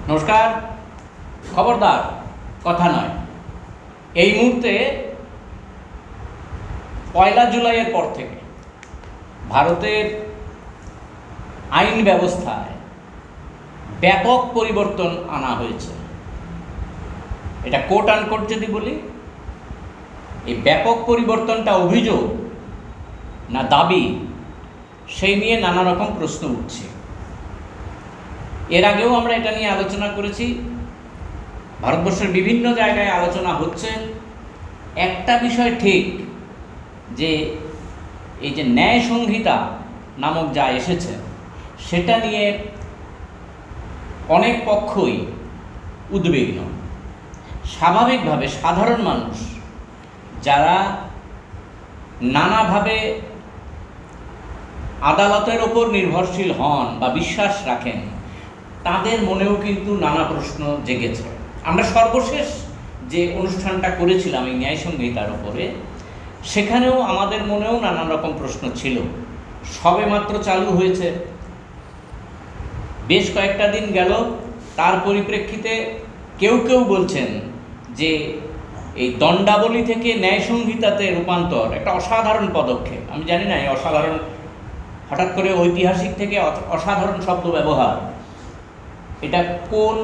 নমস্কার। খবরদার, কথা নয়। এই মুহূর্তে 1 জুলাইয়ের পর থেকে ভারতের আইন ব্যবস্থায় ব্যাপক পরিবর্তন আনা হয়েছে। এটা কোট আনকোট যদি বলি, এই ব্যাপক পরিবর্তনটা অভিযোগ না দাবি, সেই নিয়ে নানা রকম প্রশ্ন উঠছে। এর আগেও আমরা এটা নিয়ে আলোচনা করেছি, ভারতবর্ষের বিভিন্ন জায়গায় আলোচনা হচ্ছে। একটা বিষয় ঠিক, যে এই যে ন্যায় সংহিতা নামক যা এসেছে, সেটা নিয়ে অনেক পক্ষই উদ্বিগ্ন। স্বাভাবিকভাবে সাধারণ মানুষ যারা নানাভাবে আদালতের ওপর নির্ভরশীল হন বা বিশ্বাস রাখেন, তাদের মনেও কিন্তু নানা প্রশ্ন জেগেছে। আমরা সর্বশেষ যে অনুষ্ঠানটা করেছিলাম এই ন্যায় সংহিতার ওপরে, সেখানেও আমাদের মনেও নানান রকম প্রশ্ন ছিল। সবে মাত্র চালু হয়েছে, বেশ কয়েকটা দিন গেল। তার পরিপ্রেক্ষিতে কেউ কেউ বলছেন যে এই দণ্ডাবলী থেকে ন্যায় সংহিতাতে রূপান্তর একটা অসাধারণ পদক্ষেপ। আমি জানি না এই অসাধারণ, হঠাৎ করে ঐতিহাসিক থেকে অসাধারণ শব্দ ব্যবহার, এটা কোন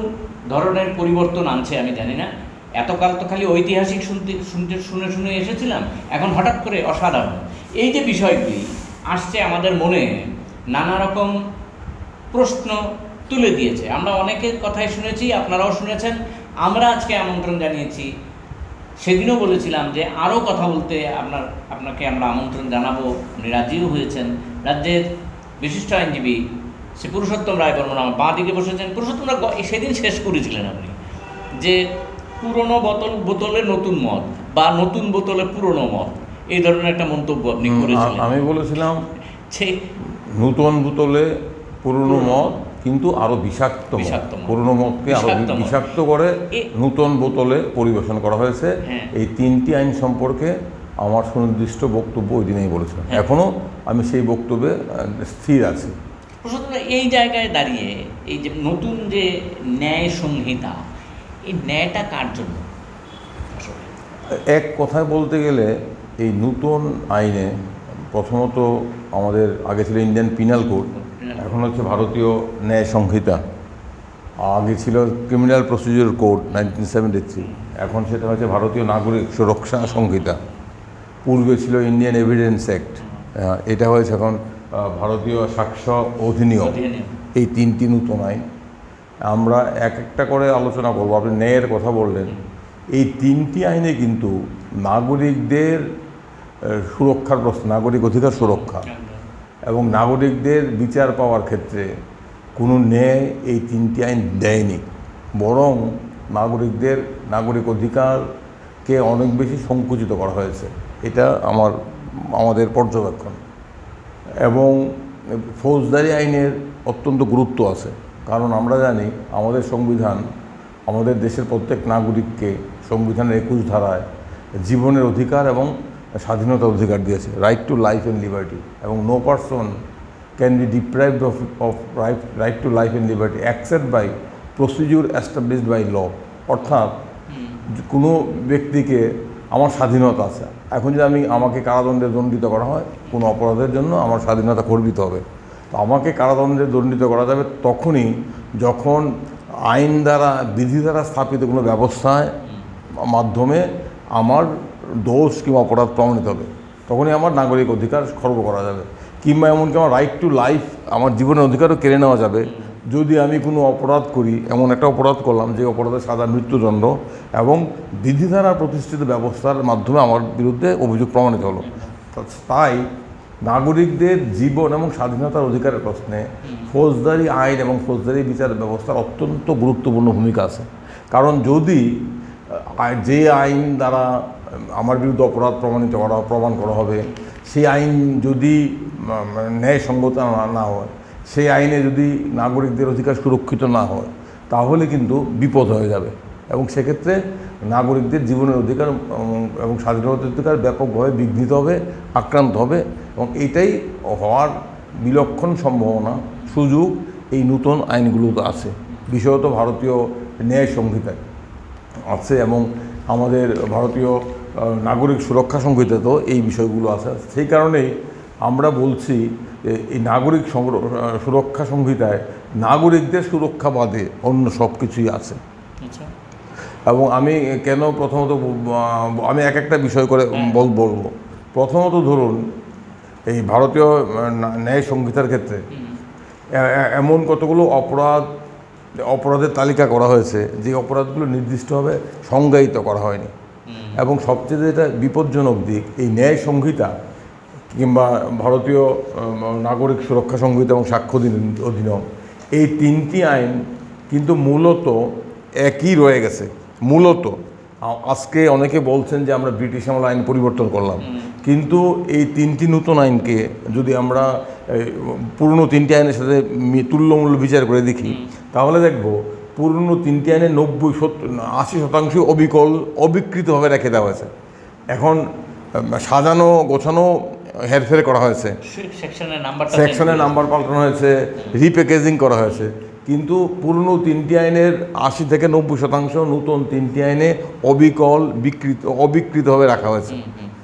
ধরনের পরিবর্তন আনছে আমি জানি না। এতকাল তো খালি ঐতিহাসিক শুনে শুনে এসেছিলাম, এখন হঠাৎ করে অসাধারণ। এই যে বিষয়গুলি আসছে আমাদের মনে, নানা রকম প্রশ্ন তুলে দিয়েছে। আমরা অনেকের কথাই শুনেছি, আপনারাও শুনেছেন। আমরা আজকে আমন্ত্রণ জানিয়েছি, সেদিনও বলেছিলাম যে আরও কথা বলতে আপনাকে আমরা আমন্ত্রণ জানাবো। উনি রাজিও হয়েছেন। রাজ্যের বিশিষ্ট আইনজীবী শ্রী পুরুষোত্তম রায় বর্মন আমার বাঁ দিকে বসেছেন। পুরুষোত্তম রায় সেদিন শেষ করেছিলেন আপনি, যে পুরনো বোতলে নতুন মদ বা নতুন বোতলে পুরনো মদ, এই ধরনের একটা মন্তব্য আপনি করেছিলেন। আমি বলেছিলাম নতুন বোতলে পুরনো মদ, কিন্তু আরো বিষাক্ত পুরনো মদকে আরো বিষাক্ত করে নতুন বোতলে পরিবেশন করা হয়েছে। এই তিনটি আইন সম্পর্কে আমার সুনির্দিষ্ট বক্তব্য ওই দিনেই বলেছিলাম। এখনো আমি সেই বক্তব্যে স্থির আছি। এই জায়গায় দাঁড়িয়ে এই যে নতুন যে ন্যায় সংহিতা, এই ন্যায়টা কার জন্য? এক কথায় বলতে গেলে এই নতুন আইনে প্রথমত আমাদের আগে ছিল ইন্ডিয়ান পিনাল কোড, এখন হচ্ছে ভারতীয় ন্যায় সংহিতা। আগে ছিল ক্রিমিনাল প্রসিডিউর কোড 1973, এখন সেটা হচ্ছে ভারতীয় নাগরিক সুরক্ষা সংহিতা। পূর্বে ছিল ইন্ডিয়ান এভিডেন্স অ্যাক্ট, এটা হয়েছে এখন ভারতীয় সাক্ষ্য অধিনিয়ম। এই তিনটি নতুন আইন আমরা এক একটা করে আলোচনা করবো। আপনি ন্যায়ের কথা বললেন, এই তিনটি আইনে কিন্তু নাগরিকদের সুরক্ষার প্রশ্ন, নাগরিক অধিকার সুরক্ষা এবং নাগরিকদের বিচার পাওয়ার ক্ষেত্রে কোনো ন্যায় এই তিনটি আইন দেয়নি, বরং নাগরিকদের নাগরিক অধিকারকে অনেক বেশি সংকুচিত করা হয়েছে। এটা আমাদের পর্যবেক্ষণ। এবং ফৌজদারি আইনের অত্যন্ত গুরুত্ব আছে, কারণ আমরা জানি আমাদের সংবিধান আমাদের দেশের প্রত্যেক নাগরিককে সংবিধানের 21 ধারায় জীবনের অধিকার এবং স্বাধীনতার অধিকার দিয়েছে, right to life and liberty. এবং no person can be deprived of right to life and liberty except by procedure established by law. অর্থাৎ কোনো ব্যক্তিকে আমার স্বাধীনতা আছে, এখন যদি আমাকে কারাদণ্ডে দণ্ডিত করা হয় কোনো অপরাধের জন্য, আমার স্বাধীনতা খর্বিত হবে। তো আমাকে কারাদণ্ডে দণ্ডিত করা যাবে তখনই যখন আইন দ্বারা, বিধি দ্বারা স্থাপিত কোনো ব্যবস্থায় মাধ্যমে আমার দোষ কিংবা অপরাধ প্রমাণিত হবে, তখনই আমার নাগরিক অধিকার খর্ব করা যাবে। কিংবা এমনকি আমার রাইট টু লাইফ, আমার জীবনের অধিকারও কেড়ে নেওয়া যাবে যদি আমি কোনো অপরাধ করি, এমন একটা অপরাধ করলাম যে অপরাধের সাজা মৃত্যুদণ্ড, এবং বিধি দ্বারা প্রতিষ্ঠিত ব্যবস্থার মাধ্যমে আমার বিরুদ্ধে অভিযোগ প্রমাণিত হলো। তাই নাগরিকদের জীবন এবং স্বাধীনতার অধিকারের প্রশ্নে ফৌজদারি আইন এবং ফৌজদারি বিচার ব্যবস্থার অত্যন্ত গুরুত্বপূর্ণ ভূমিকা আছে। কারণ যদি যে আইন দ্বারা আমার বিরুদ্ধে অপরাধ প্রমাণ করা হবে, সেই আইন যদি ন্যায়সঙ্গত না হয়, সেই আইনে যদি নাগরিকদের অধিকার সুরক্ষিত না হয়, তাহলে কিন্তু বিপদ হয়ে যাবে। এবং সেক্ষেত্রে নাগরিকদের জীবনের অধিকার এবং স্বাধীনতার অধিকার ব্যাপকভাবে বিঘ্নিত হবে, আক্রান্ত হবে। এবং এইটাই হওয়ার বিলক্ষণ সম্ভাবনা, সুযোগ এই নতুন আইনগুলোতে আছে। বিশেষত ভারতীয় ন্যায় সংহিতায় আছে এবং আমাদের ভারতীয় নাগরিক সুরক্ষা সংহিতাতেও এই বিষয়গুলো আছে। সেই কারণেই আমরা বলছি যে এই নাগরিক সুরক্ষা সংহিতায় নাগরিকদের সুরক্ষা বাদে অন্য সব কিছুই আছে। আচ্ছা। এবং আমি কেন প্রথমত আমি এক একটা বিষয় করে বলবো। প্রথমত ধরুন এই ভারতীয় ন্যায় সংহিতার ক্ষেত্রে এমন কতগুলো অপরাধের তালিকা করা হয়েছে যে অপরাধগুলো নির্দিষ্টভাবে সংজ্ঞায়িত করা হয়নি। এবং সবচেয়ে যেটা বিপজ্জনক দিক, এই ন্যায় সংহিতা কিংবা ভারতীয় নাগরিক সুরক্ষা সংহিতা এবং সাক্ষ্য অধিনিয়ম, এই তিনটি আইন কিন্তু মূলত একই রয়ে গেছে। মূলত আজকে অনেকে বলছেন যে আমরা ব্রিটিশ আমল আইন পরিবর্তন করলাম, কিন্তু এই তিনটি নতুন আইনকে যদি আমরা পুরনো তিনটি আইনের সাথে তুল্যমূল্য বিচার করে দেখি, তাহলে দেখব পুরনো তিনটি আইনে 80% অবিকৃতভাবে রেখে দেওয়া হয়েছে। এখন সাজানো গোছানো হেরফের করা হয়েছে, সেকশনের নাম্বার পাল্টানো হয়েছে, রিপ্যাকেজিং করা হয়েছে, কিন্তু পুরনো তিনটি আইনের 80 থেকে 90% নতুন তিনটি আইনে অবিকৃতভাবে রাখা হয়েছে।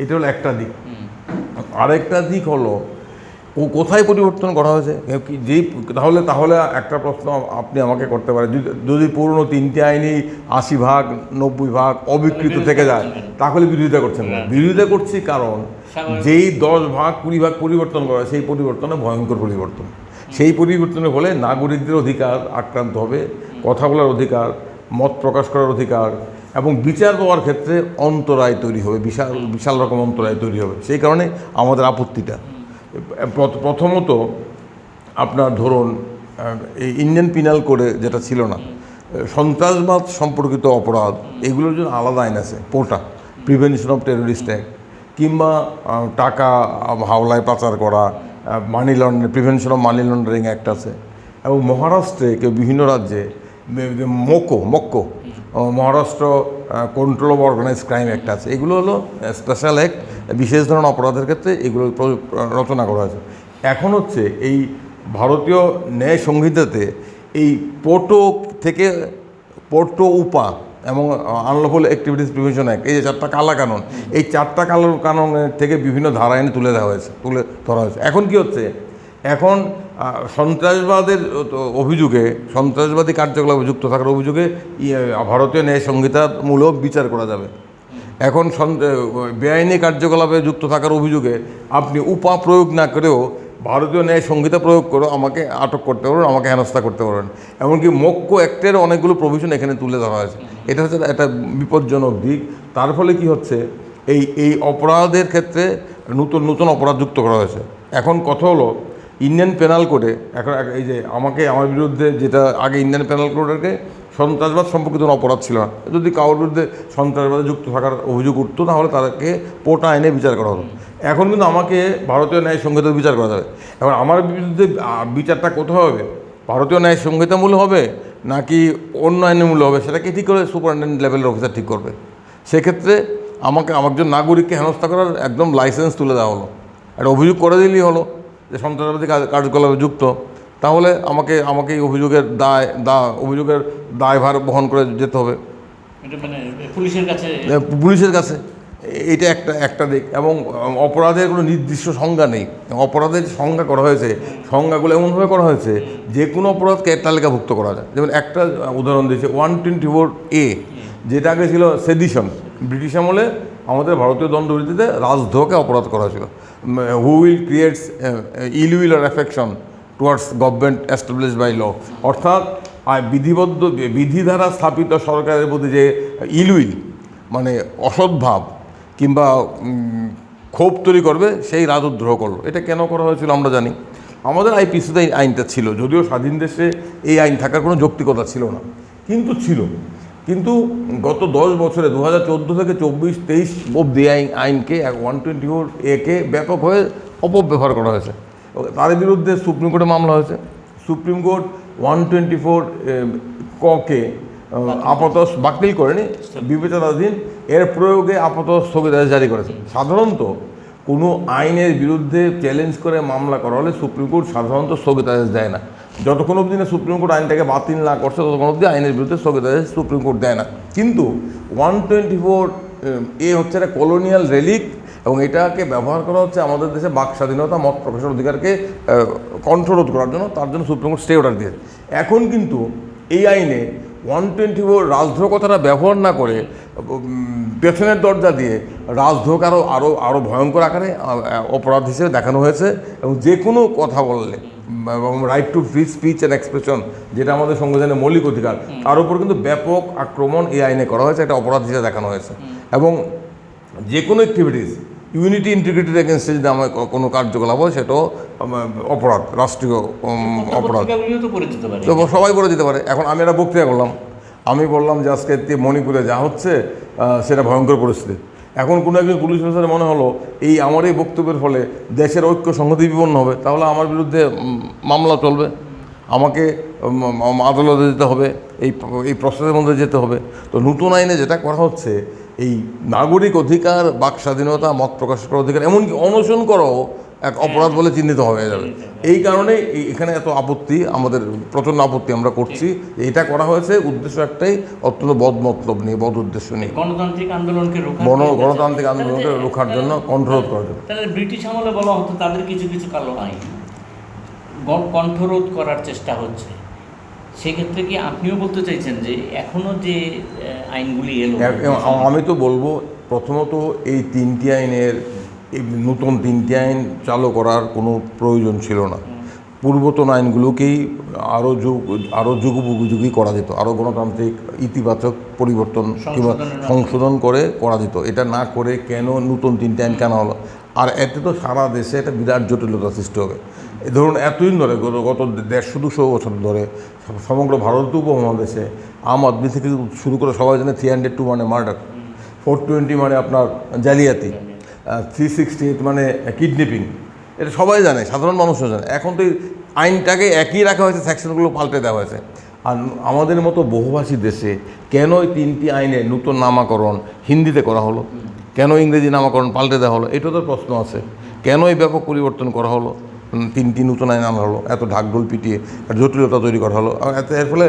এটা হলো একটা দিক। আরেকটা দিক হলো কোথায় পরিবর্তন করা হয়েছে। তাহলে একটা প্রশ্ন আপনি আমাকে করতে পারেন, যদি পুরনো তিনটি আইনই 80% 90% অবিকৃত থেকে যায়, তাহলে বিরোধিতা করছেন না। বিরোধিতা করছি কারণ যেই 10% 20% পরিবর্তন করা হয়, সেই পরিবর্তনে ভয়ঙ্কর পরিবর্তন। সেই পরিবর্তনের ফলে নাগরিকদের অধিকার আক্রান্ত হবে, কথা বলার অধিকার, মত প্রকাশ করার অধিকার এবং বিচার পাওয়ার ক্ষেত্রে অন্তরায় তৈরি হবে, বিশাল রকম অন্তরায় তৈরি হবে। সেই কারণে আমাদের আপত্তিটা প্রথমত আপনার ধরুন এই ইন্ডিয়ান পিনাল কোডে যেটা ছিল না, সন্ত্রাসবাদ সম্পর্কিত অপরাধ, এগুলোর জন্য আলাদা আইন আছে, POTA prevention of terrorist act, কিংবা টাকা হাওলায় পাচার করা, money laundering, prevention of money laundering act আছে। এবং মহারাষ্ট্রে বিভিন্ন রাজ্যে MCOCA Maharashtra control of organised crime act আছে। এগুলো হলো স্পেশাল অ্যাক্ট, বিশেষ ধরনের অপরাধের ক্ষেত্রে এগুলো রচনা করা হয়েছে। এখন হচ্ছে এই ভারতীয় ন্যায় সংহিতাতে এই পোটো উপা এবং আনলফুল অ্যাক্টিভিটিস প্রিভেনশন অ্যাক্ট, এই যে 4টা কালা কানুন, এই 4টা কালো কানুনের থেকে বিভিন্ন ধারা এনে তুলে ধরা হয়েছে। এখন কি হচ্ছে, এখন সন্ত্রাসবাদের অভিযোগে, সন্ত্রাসবাদী কার্যকলাপে যুক্ত থাকার অভিযোগে ভারতীয় ন্যায় সংহিতামূলক বিচার করা যাবে। এখন বেআইনি কার্যকলাপে যুক্ত থাকার অভিযোগে আপনি উপা প্রয়োগ না করেও ভারতীয় ন্যায় সংহিতা প্রয়োগ করে আমাকে আটক করতে পারবেন, আমাকে হেনস্থা করতে পারবেন। এমনকি মক্কো অ্যাক্টের অনেকগুলো প্রভিশন এখানে তুলে ধরা হয়েছে। এটা হচ্ছে একটা বিপজ্জনক দিক। তার ফলে কি হচ্ছে, এই অপরাধের ক্ষেত্রে নতুন অপরাধ যুক্ত করা হয়েছে। এখন কথা হলো ইন্ডিয়ান পেনাল কোডে এখন এই যে আমার বিরুদ্ধে, যেটা আগে ইন্ডিয়ান পেনাল কোডেরকে সন্ত্রাসবাদ সম্পর্কিত অপরাধ ছিল না, যদি কারোর বিরুদ্ধে সন্ত্রাসবাদে যুক্ত থাকার অভিযোগ উঠতো তাহলে তাদেরকে পোটা আইনে বিচার করা হতো। এখন কিন্তু আমাকে ভারতীয় ন্যায় সংহিতা বিচার করা যাবে। এখন আমার বিরুদ্ধে বিচারটা কোথাও হবে, ভারতীয় ন্যায় সংহিতামূলক হবে নাকি অন্য আইনমূলক হবে, সেটাকে ঠিক করে সুপারিনটেন্ডেন্ট লেভেলের অফিসার ঠিক করবে। সেক্ষেত্রে আমাকে একজন নাগরিককে হেনস্থা করার একদম লাইসেন্স তুলে দেওয়া হলো, একটা অভিযোগ করে দিলেই হলো যে সন্ত্রাসবাদী কার্যকলাপে যুক্ত, তাহলে আমাকে এই অভিযোগের দায়ভার বহন করে যেতে হবে পুলিশের কাছে। এটা একটা দিক। এবং অপরাধের কোনো নির্দিষ্ট সংজ্ঞা নেই। অপরাধের সংজ্ঞা করা হয়েছে, সংজ্ঞাগুলো এমনভাবে করা হয়েছে যে কোনো অপরাধকে তালিকাভুক্ত করা যায়। যেমন একটা উদাহরণ দিয়েছে 124A, যেটা আগে ছিল সেডিশন। ব্রিটিশ আমলে আমাদের ভারতীয় দণ্ডবিধিতে রাজদ্রোহকে অপরাধ করা হয়েছিল। Who will creates ill will or affection towards government established by law, অর্থাৎ বিধি দ্বারা স্থাপিত সরকারের প্রতি যে ইল উইল মানে অসদ্ভাব কিংবা ক্ষোভ তৈরি করবে, সেই রাজদ্রোহ করলো। এটা কেন করা হয়েছিল আমরা জানি। আমাদের আইপিসিতে এই আইনটা ছিল, যদিও স্বাধীন দেশে এই আইন থাকার কোনো যৌক্তিকতা ছিল না, কিন্তু গত 10 বছরে 2014 থেকে 24-23 অবধি আইনকে 124A কে ব্যাপকভাবে অপব্যবহার করা হয়েছে। তার বিরুদ্ধে সুপ্রিম কোর্টে মামলা হয়েছে। সুপ্রিম কোর্ট 124 কে আপাতত বাতিল করেনি, বিবেচনাধীন, এর প্রয়োগে আপাতত স্থগিতাদেশ জারি করেছে। সাধারণত কোনো আইনের বিরুদ্ধে চ্যালেঞ্জ করে মামলা করা হলে সুপ্রিম কোর্ট সাধারণত স্থগিতাদেশ দেয় না, যতক্ষণ অবধি না সুপ্রিম কোর্ট আইনটাকে বাতিল না করছে ততক্ষণ অবধি আইনের বিরুদ্ধে স্থগিতাদেশ সুপ্রিম কোর্ট দেয় না। কিন্তু 124A হচ্ছে একটা কলোনিয়াল রেলিক, এবং এটাকে ব্যবহার করা হচ্ছে আমাদের দেশে বাক স্বাধীনতা, মত প্রকাশের অধিকারকে কণ্ঠরোধ করার জন্য। তার জন্য সুপ্রিম কোর্ট স্টে অর্ডার দিয়েছে। এখন কিন্তু এই আইনে 124 রাজদ্রোহ কথাটা ব্যবহার না করে পেছনের দরজা দিয়ে রাজদ্রোহকে আরও ভয়ঙ্কর আকারে অপরাধ হিসেবে দেখানো হয়েছে। এবং যে কোনো কথা বললে এবং right two free speech and expression, যেটা আমাদের সংবিধানের মৌলিক অধিকার, তার উপর কিন্তু ব্যাপক আক্রমণ এই আইনে করা হয়েছে, একটা অপরাধ হিসেবে দেখানো হয়েছে। এবং যে কোনো অ্যাক্টিভিটিস ইউনিটি ইন্টিগ্রিটির এগেনস্টে যদি আমার কোনো কার্যকলাপ হয় সেটাও অপরাধ, রাষ্ট্রীয় অপরাধ, তো সবাই করে দিতে পারে। এখন আমি একটা বক্তৃতা করলাম, আমি বললাম যে আজকে মণিপুরে যা হচ্ছে সেটা ভয়ঙ্কর পরিস্থিতি। এখন কোনো একজন পুলিশ অফিসারের মনে হলো এই আমার এই বক্তব্যের ফলে দেশের ঐক্য সংহতি বিপন্ন হবে, তাহলে আমার বিরুদ্ধে মামলা চলবে, আমাকে আদালতে যেতে হবে, এই প্রসেসের মধ্যে যেতে হবে। তো নতুন আইনে যেটা করা হচ্ছে, এই নাগরিক অধিকার, বাক স্বাধীনতা, মত প্রকাশ করার অধিকার, এমনকি অনশন করাও এক অপরাধ বলে চিহ্নিত হয়ে যাবে। এই কারণে এখানে এত আপত্তি, আমাদের প্রচণ্ড আপত্তি আমরা করছি। এটা করা হয়েছে উদ্দেশ্য একটাই, অত্যন্ত বদমতলব নিয়ে, বদ উদ্দেশ্য নিয়ে, গণতান্ত্রিক আন্দোলনকে রোখার জন্য, কণ্ঠরোধ করার জন্য। তাহলে ব্রিটিশ আমলে বলা হতো তাদের কিছু কিছু কালো আইন কণ্ঠরোধ করার চেষ্টা হচ্ছে। সেক্ষেত্রে কি আপনিও বলতে চাইছেন যে এখনও যে আইনগুলি এলো? আমি তো বলবো, প্রথমত এই তিনটি আইনের, এই নতুন তিনটি আইন চালু করার কোনো প্রয়োজন ছিল না। পূর্বতন আইনগুলোকেই আরও যুগোপযোগী করা যেত, আরও গণতান্ত্রিক ইতিবাচক পরিবর্তন কিংবা সংশোধন করে করা যেত। এটা না করে কেন নতুন তিনটি আইন কেন হলো? আর এতে তো সারা দেশে একটা বিরাট জটিলতা সৃষ্টি হবে। ধরুন এতদিন ধরে, গত 150-200 বছর ধরে সমগ্র ভারত উপমহাদেশে আম আদমি থেকে শুরু করে সবাই জানে 302 মানে মার্ডার, 420 মানে আপনার জালিয়াতি, 368 মানে কিডন্যাপিং, এটা সবাই জানে, সাধারণ মানুষও জানে। এখন তো আইনটাকে একই রাখা হয়েছে, সেকশনগুলো পাল্টে দেওয়া হয়েছে। আর আমাদের মতো বহুভাষী দেশে কেন এই তিনটি আইনের নতুন নামাকরণ হিন্দিতে করা হলো, কেন ইংরেজি নামাকরণ পাল্টে দেওয়া হলো, এটা তো প্রশ্ন আছে। কেন এই ব্যাপক পরিবর্তন করা হলো, তিনটি নতুন আইন আনা হলো, এত ঢাকঢোল পিটিয়ে জটিলতা তৈরি করা হলো। এর ফলে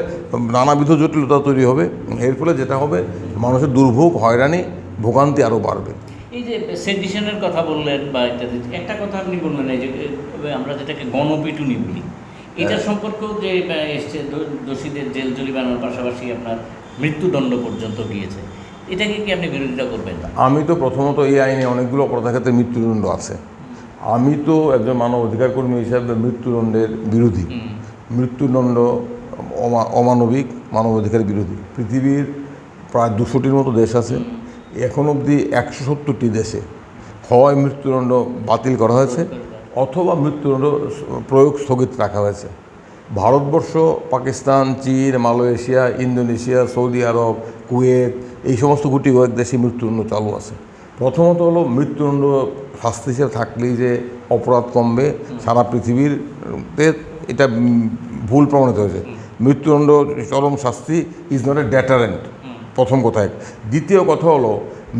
নানাবিধ জটিলতা তৈরি হবে। এর ফলে যেটা হবে, মানুষের দুর্ভোগ, হয়রানি, ভোগান্তি আরও বাড়বে। এই যে সেডিশনের কথা বললেন বা ইত্যাদি, একটা কথা আপনি বললেন, এই যে আমরা যেটাকে গণপিটুনি বলি, এটার সম্পর্কেও যে এসছে, দোষীদের জেল জরিমানার পাশাপাশি আপনার মৃত্যুদণ্ড পর্যন্ত গিয়েছে, এটাকে কি আপনি বিরোধিতা করবেন? আমি তো প্রথমত এই আইনে অনেকগুলো অপরাধের ক্ষেত্রে মৃত্যুদণ্ড আছে। আমি তো একজন মানব অধিকার কর্মী হিসাবে মৃত্যুদণ্ডের বিরোধী। মৃত্যুদণ্ড অমানবিক, মানবাধিকার বিরোধী। পৃথিবীর প্রায় 200টির মতো দেশ আছে, এখন অবধি 170টি দেশে হয় মৃত্যুদণ্ড বাতিল করা হয়েছে অথবা মৃত্যুদণ্ড প্রয়োগ স্থগিত রাখা হয়েছে। ভারতবর্ষ, পাকিস্তান, চীন, মালয়েশিয়া, ইন্দোনেশিয়া, সৌদি আরব, কুয়েত, এই সমস্ত গুটি কয়েক দেশে মৃত্যুদণ্ড চালু আছে। প্রথমত হলো, মৃত্যুদণ্ড শাস্তি হিসেবে থাকলেই যে অপরাধ কমবে, সারা পৃথিবীতে এটা ভুল প্রমাণিত হয়েছে। মৃত্যুদণ্ড চরম শাস্তি ইজ নট এ ডেটারেন্ট, প্রথম কথা। দ্বিতীয় কথা হলো,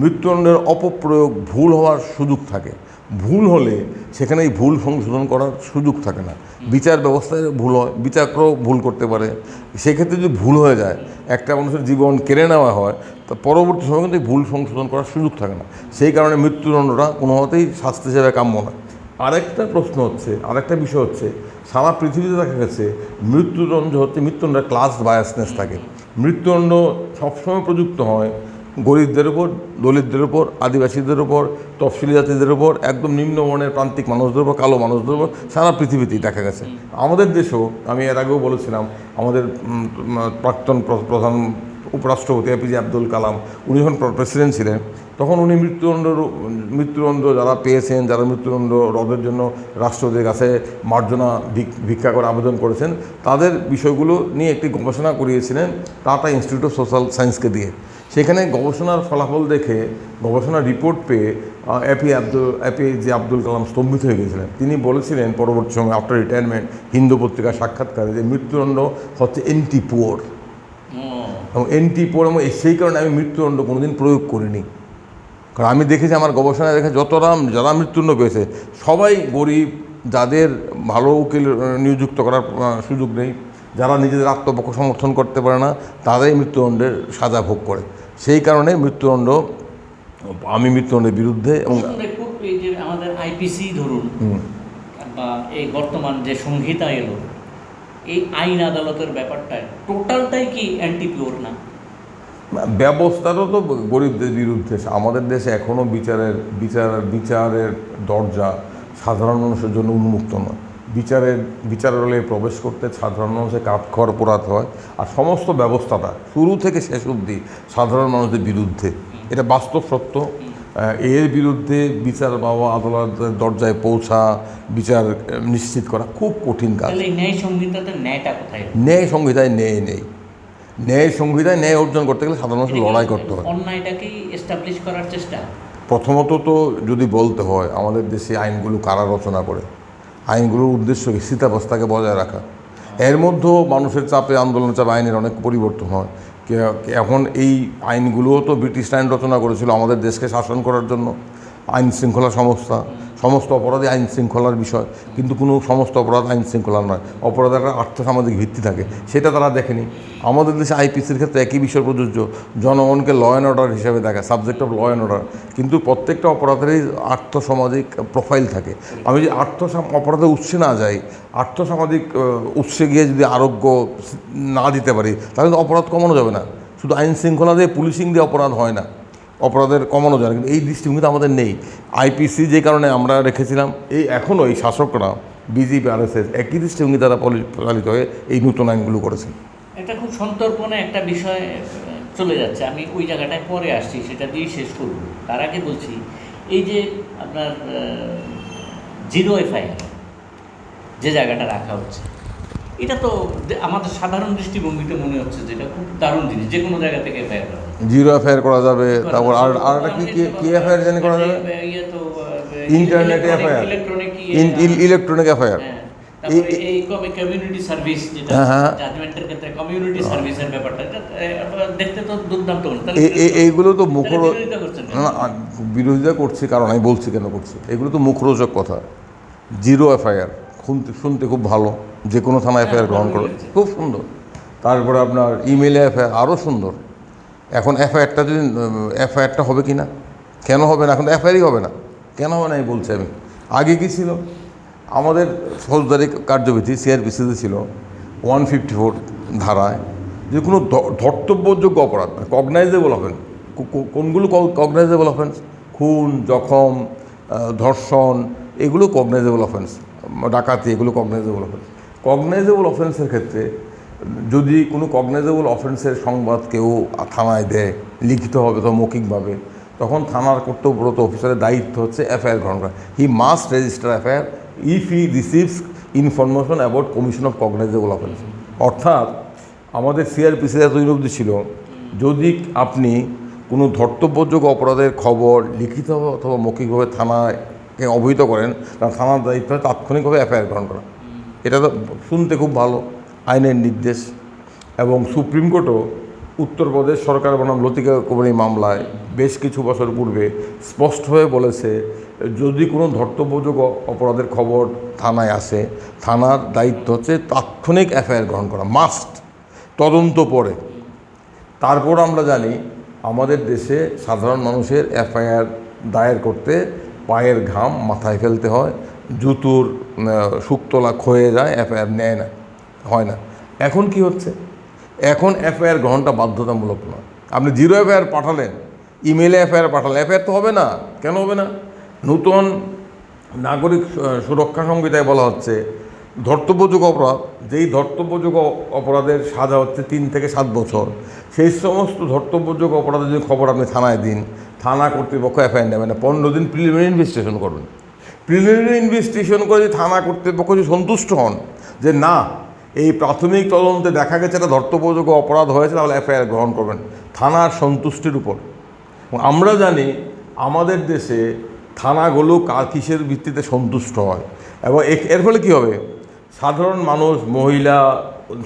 মৃত্যুদণ্ডের অপপ্রয়োগ ভুল হওয়ার সুযোগ থাকে। ভুল হলে সেখানে এই ভুল সংশোধন করার সুযোগ থাকে না। বিচার ব্যবস্থায় ভুল হয়, বিচারকও ভুল করতে পারে। সেক্ষেত্রে যদি ভুল হয়ে যায়, একটা মানুষের জীবন কেড়ে নেওয়া হয়, তা পরবর্তী সময় কিন্তু ভুল সংশোধন করার সুযোগ থাকে না। সেই কারণে মৃত্যুদণ্ডটা কোনো মতেই শাস্তি হিসেবে কাম্য নয়। আরেকটা প্রশ্ন হচ্ছে, আরেকটা বিষয় হচ্ছে, সারা পৃথিবীতে দেখা গেছে মৃত্যুদণ্ড হচ্ছে, মৃত্যুদণ্ডের ক্লাস বায়াসনেস থাকে। মৃত্যুদণ্ড সবসময় প্রযুক্ত হয় গরিবদের উপর, দলিতদের উপর, আদিবাসীদের উপর, তফসিলি জাতিদের উপর, একদম নিম্নবর্ণের প্রান্তিক মানুষদের উপর, কালো মানুষদের উপর, সারা পৃথিবীতেই দেখা গেছে। আমাদের দেশেও, আমি এর আগেও বলেছিলাম, আমাদের প্রাক্তন প্রধান উপরাষ্ট্রপতি এপিজে আব্দুল কালাম, উনি যখন প্রেসিডেন্ট ছিলেন, তখন উনি মৃত্যুদণ্ড যারা পেয়েছেন, যারা মৃত্যুদণ্ড রদের জন্য রাষ্ট্রপতির কাছে মার্জনা ভিক্ষা করে আবেদন করেছেন, তাদের বিষয়গুলো নিয়ে একটি গবেষণা করিয়েছিলেন টাটা ইনস্টিটিউট অফ সোশ্যাল সায়েন্সকে দিয়ে। সেখানে গবেষণার ফলাফল দেখে, গবেষণার রিপোর্ট পেয়ে এপিজে আব্দুল কালাম স্তম্ভিত হয়ে গিয়েছিলেন। তিনি বলেছিলেন পরবর্তী সময়, আফটার রিটায়ারমেন্ট, হিন্দু পত্রিকার সাক্ষাৎকারে, যে মৃত্যুদণ্ড হচ্ছে এন্টি পুয়ার, এবং এন্টি পুয়ার, এবং সেই কারণে আমি মৃত্যুদণ্ড কোনোদিন প্রয়োগ করিনি। কারণ আমি দেখেছি, আমার গবেষণায় দেখে যারা মৃত্যুদণ্ড পেয়েছে সবাই গরিব, যাদের ভালো উকিল নিযুক্ত করার সুযোগ নেই, যারা নিজেদের আত্মপক্ষ সমর্থন করতে পারে না, তারাই মৃত্যুদণ্ডের সাজা ভোগ করে। সেই কারণে আমি মৃত্যুদণ্ডের বিরুদ্ধে। এবং এই যে আমাদের আইপিসি ধরুন বা এই বর্তমান যে সংহিতা এলো, এই আইন আদালতের ব্যাপারটা টোটালটাই কি অ্যান্টি পিওর না? ব্যবস্থাটা তো গরিবদের বিরুদ্ধে। আমাদের দেশে এখনও বিচারের দরজা সাধারণ মানুষের জন্য উন্মুক্ত নয়। বিচারালয়ে প্রবেশ করতে সাধারণ মানুষের কাঠখড় পোড়াতে হয়, আর সমস্ত ব্যবস্থাটা শুরু থেকে শেষ অবধি সাধারণ মানুষদের বিরুদ্ধে। এটা বাস্তব সত্য। এর বিরুদ্ধে বিচার পাওয়া, আদালতের দরজায় পৌঁছা, বিচার নিশ্চিত করা খুব কঠিন কাজ। ন্যায় সংহিতাতে ন্যায়টা কোথায়? ন্যায় সংহিতায় নেই। ন্যায় সংহিতায় ন্যায় অর্জন করতে গেলে সাধারণ মানুষের লড়াই করতে হয়। অন্যায়টাকেই এস্টাবলিশ করার চেষ্টা। প্রথমত তো যদি বলতে হয়, আমাদের দেশে আইনগুলো কারা রচনা করে? আইনগুলোর উদ্দেশ্য কি? স্থিতাবস্থাকে বজায় রাখা। এর মধ্যেও মানুষের চাপে, আন্দোলনের চাপে আইনের অনেক পরিবর্তন হয়। এখন এই আইনগুলোও তো ব্রিটিশ আইন রচনা করেছিল আমাদের দেশকে শাসন করার জন্য। আইন শৃঙ্খলা সংস্থা, সমস্ত অপরাধী আইন শৃঙ্খলার বিষয়, কিন্তু কোনো সমস্ত অপরাধ আইন শৃঙ্খলা নয়। অপরাধের একটা আর্থসামাজিক ভিত্তি থাকে, সেটা তারা দেখেনি। আমাদের দেশে আইপিসির ক্ষেত্রে একই বিষয় প্রযোজ্য। জনগণকে ল অ্যান্ড অর্ডার হিসেবে দেখে, subject of law and order, কিন্তু প্রত্যেকটা অপরাধেরই আর্থসামাজিক প্রোফাইল থাকে। আমি যদি অপরাধের উৎসে না যাই, আর্থসামাজিক উৎসে গিয়ে যদি আরোগ্য না দিতে পারি, তাহলে তো অপরাধ কমানো যাবে না। শুধু আইন শৃঙ্খলা দিয়ে, পুলিশিং দিয়ে অপরাধ হয় না, অপরাধের কমানো যায় না। কিন্তু এই দৃষ্টিভঙ্গিটা আমাদের নেই। আইপিসি যে কারণে আমরা রেখেছিলাম, এখনও এই শাসকরা বিজেপি আরএসএস একই দৃষ্টিভঙ্গি দ্বারা পরিচালিত হয়ে এই নতুন আইনগুলো করেছেন। এটা খুব সন্তর্পণে একটা বিষয় চলে যাচ্ছে, আমি ওই জায়গাটায় পরে আসছি, সেটা দিয়েই শেষ করব। তার আগে বলছি, এই যে আপনার জিরো এফআইআর যে জায়গাটা রাখা হচ্ছে, এটা তো আমাদের সাধারণ দৃষ্টিভঙ্গিতে মনে হচ্ছে যে এটা খুব দারুণ জিনিস, যে কোনো জায়গা থেকে এফআইআর করা যাবে, জিরো এফআইআর করা যাবে। তারপর আর একটা কি এফআইআর জানি করা যাবে? Internet FIR, electronic FIR. এই কমিউনিটি সার্ভিস, যেটা জাজমেন্টের ক্ষেত্রে কমিউনিটি সার্ভিসের ব্যাপারটা, দেখতে তো দুর্দান্ত। এইগুলো তো বিরোধিতা করছি, কারণ আমি বলছি কেন করছি। এগুলো তো মুখরোচক কথা। জিরো এফআইআর শুনতে খুব ভালো, যে কোনো থানা এফআইআর গ্রহণ করে, খুব সুন্দর। তারপরে আপনার ইমেলে এফআইআর, আরও সুন্দর। এখন এফআইআরটা হবে কি না, কেন হবে না? এখন তো এফআইআরই হবে না, কেন হবে না এই বলছি আমি। আগে কি ছিল? আমাদের ফৌজদারি কার্যবিধি সিআরপিসিতে ছিল 154 ধারায় যে কোনো ধর্তব্যযোগ্য অপরাধ, কগনাইজেবল অফেন্স। কোনগুলো কগনাইজেবল অফেন্স? খুন, জখম, ধর্ষণ, এগুলো কগনাইজেবল অফেন্স। ডাকাতি, এগুলো কগনাইজেবল অফেন্স। কগনাইজেবল অফেন্সের ক্ষেত্রে যদি কোনো কগনাইজেবল অফেন্সের সংবাদ কেউ থানায় দেয়, লিখিত হবে তো মৌখিকভাবে, তখন থানার কর্তব্যরত অফিসারের দায়িত্ব হচ্ছে এফআইআর গ্রহণ করা। He must register FIR if he receives information about commission of cognizable offence. অর্থাৎ আমাদের সিআরপিসিতে এত বিরোধী ছিল, যদি আপনি কোনো ধর্তব্যযোগ্য অপরাধের খবর লিখিতভাবে অথবা মৌখিকভাবে থানাকে অবহিত করেন, তার থানার দায়িত্ব হয় তাৎক্ষণিকভাবে এফআইআর গ্রহণ করা। এটা তো শুনতে খুব ভালো, আইনের নির্দেশ। এবং সুপ্রিম কোর্টও উত্তরপ্রদেশ সরকার বনাম লতিকা কুমারী মামলায় বেশ কিছু বছর পূর্বে স্পষ্টভাবে বলেছে, যদি কোনো ধর্তব্যযোগ্য অপরাধের খবর থানায় আসে, থানার দায়িত্ব হচ্ছে তাৎক্ষণিক এফআইআর গ্রহণ করা, মাস্ট, তদন্ত পরে। তারপর আমরা জানি আমাদের দেশে সাধারণ মানুষের এফআইআর দায়ের করতে পায়ের ঘাম মাথায় ফেলতে হয়, জুতোর শুকতলা ক্ষয়ে যায়, এফআইআর নেয় না, হয় না। এখন কি হচ্ছে? এখন এফআইআর গ্রহণটা বাধ্যতামূলক নয়। আপনি জিরো এফআইআর পাঠালেন, ইমেলে এফআইআর পাঠালেন, এফআইআর তো হবে না। কেন হবে না? নতুন নাগরিক সুরক্ষা সংহিতায় বলা হচ্ছে ধর্তব্যযোগ্য অপরাধ, যেই ধর্তব্যযোগ্য অপরাধের সাজা হচ্ছে 3 থেকে 7 বছর, সেই সমস্ত ধর্তব্যযোগ্য অপরাধের যদি খবর আপনি থানায় দিন, থানা কর্তৃপক্ষ এফআইআর নেবে না, 15 দিন প্রিলিমিনারি ইনভেস্টিগেশন করবেন। প্রিলিমিনারি ইনভেস্টিগেশন করে যদি থানা কর্তৃপক্ষ যদি সন্তুষ্ট হন যে না, এই প্রাথমিক তদন্তে দেখা গেছে একটা ধর্তব্যযোগ্য অপরাধ হয়েছে, তাহলে এফআইআর গ্রহণ করবেন থানার সন্তুষ্টির উপর। আমরা জানি আমাদের দেশে থানাগুলো কিসের ভিত্তিতে সন্তুষ্ট হয়, এবং এর ফলে কী হবে? সাধারণ মানুষ, মহিলা,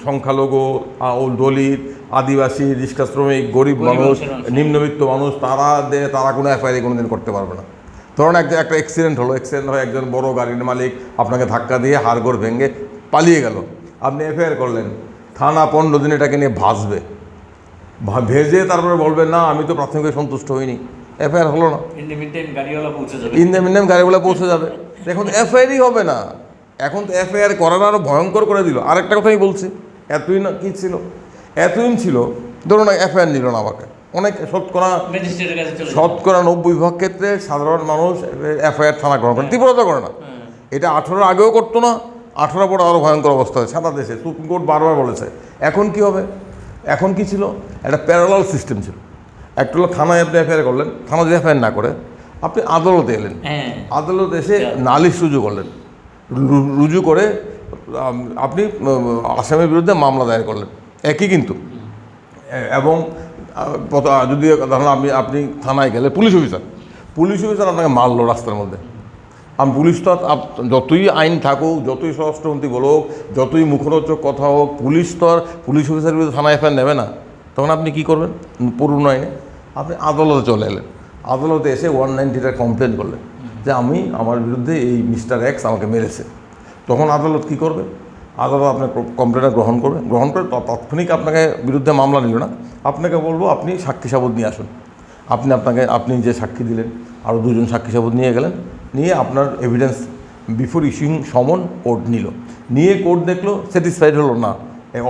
সংখ্যালঘু, দলিত, আদিবাসী, রিক্সা শ্রমিক, গরিব মানুষ, নিম্নবিত্ত মানুষ, তারা কোনো এফআইআর কোনো দিন করতে পারবে না। ধরুন একটা অ্যাক্সিডেন্ট হলো, অ্যাক্সিডেন্ট হয়ে একজন বড় গাড়ির মালিক আপনাকে ধাক্কা দিয়ে হাড়গোড় ভেঙে পালিয়ে গেল, আপনি এফআইআর করলেন, থানা 15 দিন এটাকে নিয়ে ভাসবে, ভেজে তারপরে বলবেন না আমি তো প্রাথমিকভাবে সন্তুষ্ট হইনি, এফআইআর হলো না। ইন দ্য মিনটাইম গাড়িওয়ালা পৌঁছে যাবে, ইন দ্য মিনটাইম গাড়িগুলো পৌঁছে যাবে। এখন তো এফআইআরই হবে না, এখন তো এফআইআর করার আরও ভয়ঙ্কর করে দিল। আরেকটা কথাই বলছি, এতদিন কী ছিল, এতদিন ছিল ধরুন এফআইআর নিল না আমাকে, অনেক শতকরা ম্যাজিস্ট্রেটের কাছে চলে যাবে। 90% ক্ষেত্রে সাধারণ মানুষ এফআইআর থানা গ্রহণ করে, তীব্রতা করে না। এটা 18 আগেও করতো না, 18 পরে আরও ভয়ঙ্কর অবস্থা হয় সারা দেশে, সুপ্রিম কোর্ট বারবার বলেছে। এখন কি হবে, এখন কি ছিল, একটা প্যারালাল সিস্টেম ছিল। একটা হলো থানায় আপনি এফআইআর করলেন, থানা যদি এফআইআর না করে আপনি আদালতে এলেন, আদালতে এসে নালিশ রুজু করলেন, রুজু করে আপনি আসামির বিরুদ্ধে মামলা দায়ের করলেন, একই কিন্তু। এবং যদি ধরুন আপনি থানায় গেলে পুলিশ অফিসার আপনাকে মারলো রাস্তার মধ্যে, পুলিশ তো যতই আইন থাকুক, যতই স্বরাষ্ট্রমন্ত্রী বলুক, যতই মুখরোচক কথা হোক, পুলিশ অফিসারের বিরুদ্ধে থানায় এফআইআর নেবে না। তখন আপনি কী করবেন, পুরনো আইনে আপনি আদালতে চলে এলেন, আদালতে এসে 190টা কমপ্লেন করলেন যে আমার বিরুদ্ধে এই মিস্টার এক্স আমাকে মেরেছে। তখন আদালত কী করবে, আদালত আপনার কমপ্লেনটা গ্রহণ করে তাৎক্ষণিক আপনাকে বিরুদ্ধে মামলা নিল না, আপনাকে বলবো আপনি সাক্ষী সাবুত নিয়ে আসুন। আপনি যে সাক্ষী দিলেন আরও 2 জন সাক্ষী সাবুত নিয়ে গেলেন, নিয়ে আপনার এভিডেন্স বিফোর ইস্যুইং সমন কোর্ট নিয়ে কোর্ট দেখলো স্যাটিসফাইড হলো না,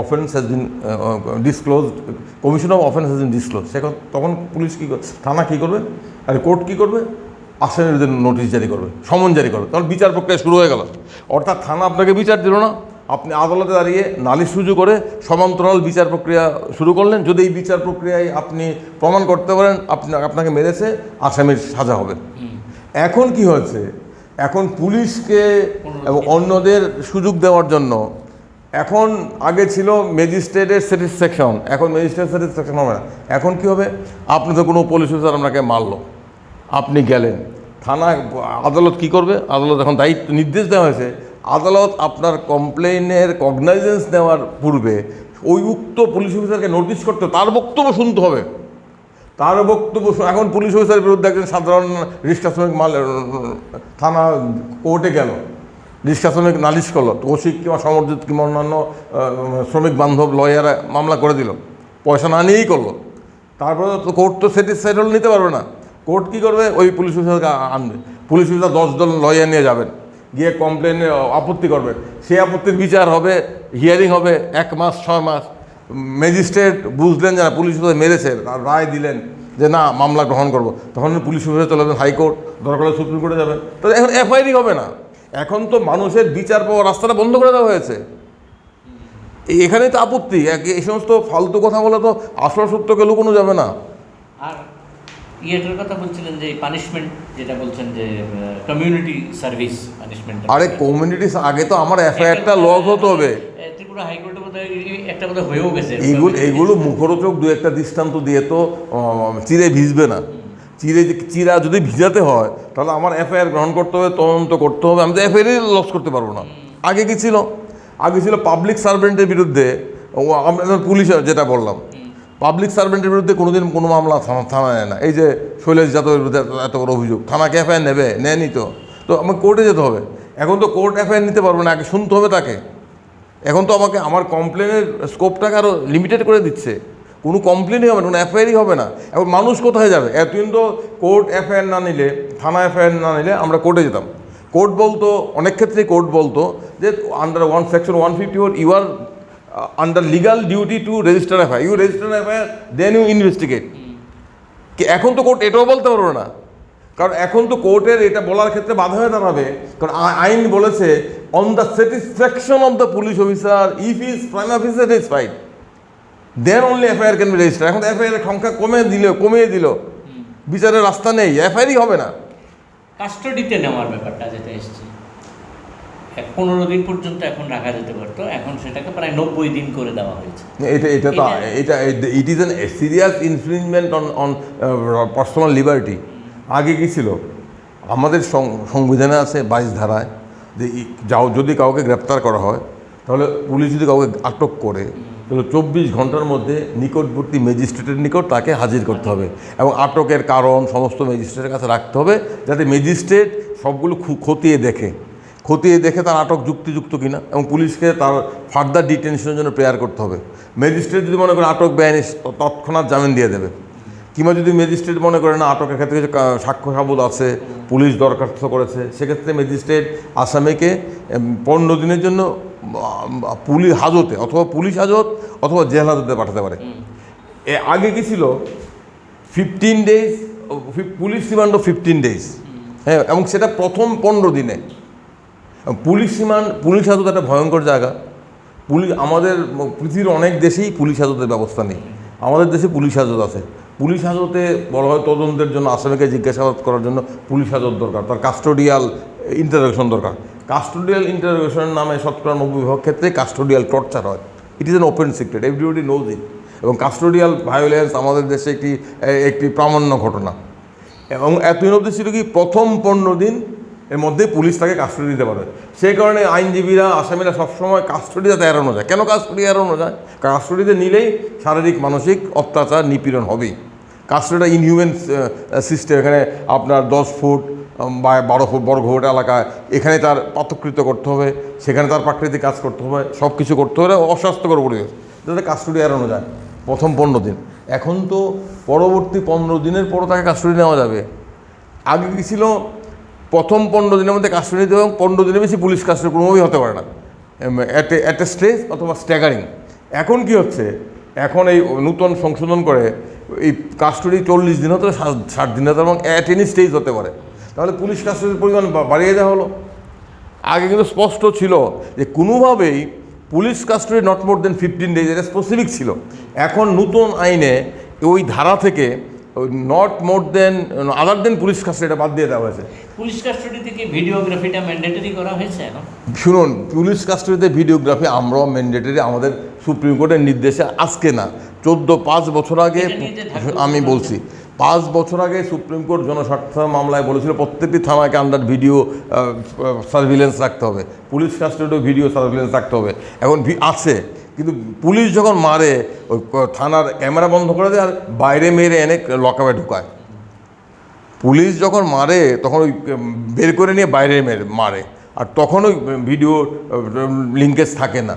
offence has been disclosed, commission of offence has been disclose. তখন পুলিশ থানা কী করবে, আর কোর্ট কী করবে, আসামির বিরুদ্ধে নোটিশ জারি করবে, সমন জারি করবে। তখন বিচার প্রক্রিয়া শুরু হয়ে গেল। অর্থাৎ থানা আপনাকে বিচার দিল না, আপনি আদালতে দাঁড়িয়ে নালিশ রুজু করে সমান্তরাল বিচার প্রক্রিয়া শুরু করলেন। যদি এই বিচার প্রক্রিয়ায় আপনি প্রমাণ করতে পারেন আপনাকে মেরেছে, আসামির সাজা হবে। এখন কি হয়েছে, এখন পুলিশকে এবং অন্যদের সুযোগ দেওয়ার জন্য এখন আগে ছিল ম্যাজিস্ট্রেটের স্যাটিসফ্যাকশন, এখন ম্যাজিস্ট্রেট স্যাটিসফ্যাকশন হবে না। এখন কি হবে, আপনি তো কোনো পুলিশ অফিসার আপনাকে মারলো, আপনি গেলেন থানা, আদালত কি করবে, আদালত এখন নির্দেশ দেওয়া হয়েছে, আদালত আপনার কমপ্লেনের কগনাইজেন্স নেওয়ার পূর্বে ওই উক্ত পুলিশ অফিসারকে নোটিশ করতে, তার বক্তব্য শুনতে হবে। এখন পুলিশ অফিসারের বিরুদ্ধে একজন সাধারণ রিক্সা শ্রমিক থানা কোর্টে গেল, রিক্সা শ্রমিক নালিশ করলো, কৌশিক কিংবা সমর্জিত কিংবা অন্যান্য শ্রমিক বান্ধব লয়ার মামলা করে দিল, পয়সা না নিয়েই করলো। তারপরে তো কোর্ট তো স্যাটিসফাইড হলে নিতে পারবে না, কোর্ট কী করবে, ওই পুলিশ অফিসারকে আনবে, পুলিশ অফিসার 10 জন লয়ার নিয়ে যাবেন, গিয়ে কমপ্লেনে আপত্তি করবে, সেই আপত্তির বিচার হবে, হিয়ারিং হবে 1 মাস 6 মাস। ম্যাজিস্ট্রেট বুঝলেন যারা পুলিশ অফিসার মেরেছে, রায় দিলেন যে না মামলা গ্রহণ করবো, তখন পুলিশ অফিসার চলে যাবেন হাইকোর্ট, দরকার হলে সুপ্রিম কোর্টে যাবেন। তো এখন এফআইআরই হবে না, এখন তো মানুষের বিচার পাওয়ার রাস্তাটা বন্ধ করে দেওয়া হয়েছে। এখানেই তো আপত্তি, এই সমস্ত ফালতু কথা বলে তো আসল সত্যকে লুকোনো যাবে না। আর ইয়েটার কথা বলছিলেন যে পানিশমেন্ট, যেটা বলছেন যে কমিউনিটি সার্ভিস পানিশমেন্ট, আরে কমিউনিটি আগে তো আমার এফআইআরটা লস হতে হবে। ত্রিপুরা হাইকোর্টে বোধহয় একটা বোধহয় হয়েও গেছে। এইগুলো মুখরোচক 2-1টা দৃষ্টান্ত দিয়ে তো চিরে ভিজবে না। চিরা যদি ভিজাতে হয় তাহলে আমার এফআইআর গ্রহণ করতে হবে, তদন্ত করতে হবে, আমি তো এফআইআরই লস করতে পারবো না। আগে কি ছিল, আগে ছিল পাবলিক সার্ভেন্টের বিরুদ্ধে, আমরা পুলিশ যেটা বললাম, পাবলিক সার্ভেন্টের বিরুদ্ধে কোনোদিন কোনো মামলা থানা নেয় না। এই যে শৈলেশ যাদবের বিরুদ্ধে এত বড় অভিযোগ, থানাকে এফআইআর নেয়নি তো আমাকে কোর্টে যেতে হবে। এখন তো কোর্ট এফআইআর নিতে পারবে না, আগে শুনতে হবে তাকে। এখন তো আমাকে আমার কমপ্লেনের স্কোপটাকে আরও লিমিটেড করে দিচ্ছে, কোনো কমপ্লেনই হবে না, কোনো এফআইআরই হবে না। এখন মানুষ কোথায় যাবে, এতদিন তো কোর্ট এফআইআর না নিলে, থানা এফআইআর না নিলে আমরা কোর্টে যেতাম। কোর্ট বলতো, অনেক ক্ষেত্রেই কোর্ট বলতো যে under section 154 you are under legal duty to register FIR, you register FIR then you investigate. এখন তো কোর্ট এটাও বলতে পারবে না, কারণ এখন তো কোর্টের এটা বলার ক্ষেত্রে বাধা হয়ে দাঁড়াবে, কারণ আইন বলেছে on the satisfaction of the police officer if is prima facie satisfied then only FIR can be register. এখন এফআইআর সংখ্যা কমিয়ে দিল, বিচারের রাস্তা নেই, এফআইআরই হবে না। কাস্টডিতে নেওয়ার ব্যাপারটা যেটা এসছে, 15 দিন পর্যন্ত এখন রাখা যেতে পারতো, এখন সেটাকে প্রায় 90 দিন করে দেওয়া হয়েছে। It is an serious infringement on personal liberty. আগে কী ছিল, আমাদের সংবিধানে আছে 22 ধারায় যে যদি কাউকে গ্রেপ্তার করা হয়, তাহলে পুলিশ যদি কাউকে আটক করে তাহলে 24 ঘন্টার মধ্যে নিকটবর্তী ম্যাজিস্ট্রেটের নিকট তাকে হাজির করতে হবে এবং আটকের কারণ সমস্ত ম্যাজিস্ট্রেটের কাছে রাখতে হবে, যাতে ম্যাজিস্ট্রেট সবগুলো খতিয়ে দেখে তার আটক যুক্তিযুক্ত কিনা, এবং পুলিশকে তার ফার্দার ডিটেনশনের জন্য প্রেয়ার করতে হবে। ম্যাজিস্ট্রেট যদি মনে করে আটক বেআইনি, তৎক্ষণাৎ জামিন দিয়ে দেবে। কিংবা যদি ম্যাজিস্ট্রেট মনে করে না আটকের ক্ষেত্রে কিছু সাক্ষ্য সাবুত আছে, পুলিশ দরখাস্ত করেছে, সেক্ষেত্রে ম্যাজিস্ট্রেট আসামিকে 15 দিনের জন্য পুলিশ হাজতে অথবা পুলিশ হাজত অথবা জেল হাজতে পাঠাতে পারে। আগে কি ছিল 15 ডেজ, পুলিশ রিমান্ড 15 ডেজ, হ্যাঁ, এবং সেটা প্রথম 15 দিনে। পুলিশ হাজত একটা ভয়ঙ্কর জায়গা। আমাদের পৃথিবীর অনেক দেশেই পুলিশ হাজতের ব্যবস্থা নেই, আমাদের দেশে পুলিশ হাজত আছে। পুলিশ হাজতে বলা হয় তদন্তের জন্য আসামিকে জিজ্ঞাসাবাদ করার জন্য পুলিশ হাজত দরকার, তার কাস্টোডিয়াল ইন্টারোগেশন দরকার। কাস্টোডিয়াল ইন্টারোগেশনের নামে শতকরা 90% ক্ষেত্রে কাস্টোডিয়াল টর্চার হয়। It is an open secret, everybody knows it. এবং কাস্টোডিয়াল ভায়োলেন্স আমাদের দেশে একটি প্রামাণ্য ঘটনা। এবং এতদিন অবধি ছিল কি প্রথম 15 দিন এর মধ্যে পুলিশ তাকে কাস্টডি দিতে পারে। সেই কারণে আইনজীবীরা, আসামিরা সবসময় কাস্টডি যাতে এড়ানো যায়। কেন কাস্টডি এড়ানো যায়? কাস্টডিতে নিলেই শারীরিক মানসিক অত্যাচার নিপীড়ন হবেই। কাস্টডিটা ইনহিউম্যান সিস্টেম। এখানে আপনার 10 ফুট বা 12 ফুট বর্গফুট এলাকায় এখানে তার পাতকৃত করতে হবে, সেখানে তার প্রাকৃতিক কাজ করতে হবে, সব কিছু করতে হবে, অস্বাস্থ্যকর পরিবেশ, যাতে কাস্টডি এড়ানো যায় প্রথম 15 দিন। এখন তো পরবর্তী 15 দিনের পরও তাকে কাস্টডি নেওয়া যাবে। আগে কি ছিল প্রথম 15 দিনের মধ্যে কাস্টডি নিতে, এবং 15 দিনের বেশি পুলিশ কাস্টডি কোনোভাবেই হতে পারে না, অ্যাট এ স্ট্রেস অথবা স্ট্যাগারিং। এখন কি হচ্ছে, এখন এই নূতন সংশোধন করে এই কাস্টডি 40 দিন হতে 60 দিন হতে, এবং অ্যাট এনি স্টেজ হতে পারে। তাহলে পুলিশ কাস্টডির পরিমাণ বাড়িয়ে দেওয়া হলো। আগে কিন্তু স্পষ্ট ছিল যে কোনোভাবেই police custody not more than 15 days, এটা স্পেসিফিক ছিল। এখন নতুন আইনে ওই ধারা থেকে not more then other then police কাস্টডিটা বাদ দিয়ে দেওয়া হয়েছে। পুলিশ কাস্টডি থেকে ভিডিওগ্রাফিটা ম্যান্ডেটরি করা হয়েছে এখন। শুনুন, পুলিশ কাস্টডিতে ভিডিওগ্রাফি আমরাও ম্যান্ডেটরি, আমাদের সুপ্রিম কোর্টের নির্দেশে আজকে না, 5 বছর আগে আমি বলছি, 5 বছর আগে সুপ্রিম কোর্ট জনস্বার্থ মামলায় বলেছিল প্রত্যেকটি থানাকে আন্ডার ভিডিও সার্ভিলেন্স রাখতে হবে, পুলিশ কাস্টডিও ভিডিও সার্ভিলেন্স রাখতে হবে। এখন আছে, কিন্তু পুলিশ যখন মারে ওই থানার ক্যামেরা বন্ধ করে দেয় আর বাইরে মেরে এনে লকআপে ঢুকায়। পুলিশ যখন মারে তখন ওই বের করে নিয়ে বাইরে মারে, আর তখন ওই ভিডিও লিঙ্কেজ থাকে না।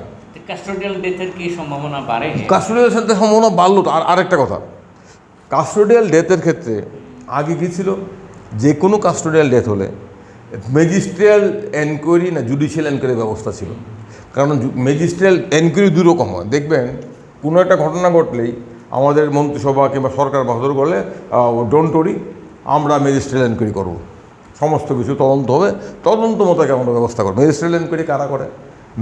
কাস্টোডিয়াল ডেথের কি সম্ভাবনা বাড়ে? কাস্টোডিয়াল সাথে সম্ভাবনা বাড়লো তো। আর আরেকটা কথা, কাস্টোডিয়াল ডেথের ক্ষেত্রে আগে কী ছিল, যে কোনো কাস্টোডিয়াল ডেথ হলে ম্যাজিস্ট্রিয়াল এনকোয়ারি না জুডিশিয়াল এনকোয়ারি ব্যবস্থা ছিল। কারণ ম্যাজিস্ট্রিয়াল এনকোয়ারি 2 রকম হয়। দেখবেন কোনো একটা ঘটনা ঘটলেই আমাদের মন্ত্রিসভা কিংবা সরকার বাহাদুর করলে ডোন্ট ওরি, আমরা ম্যাজিস্ট্রিয়াল এনকোয়ারি করবো, সমস্ত কিছু তদন্ত হবে, তদন্ত মতো আমরা ব্যবস্থা করবো। ম্যাজিস্ট্রিয়াল এনকোয়ারি কারা করে?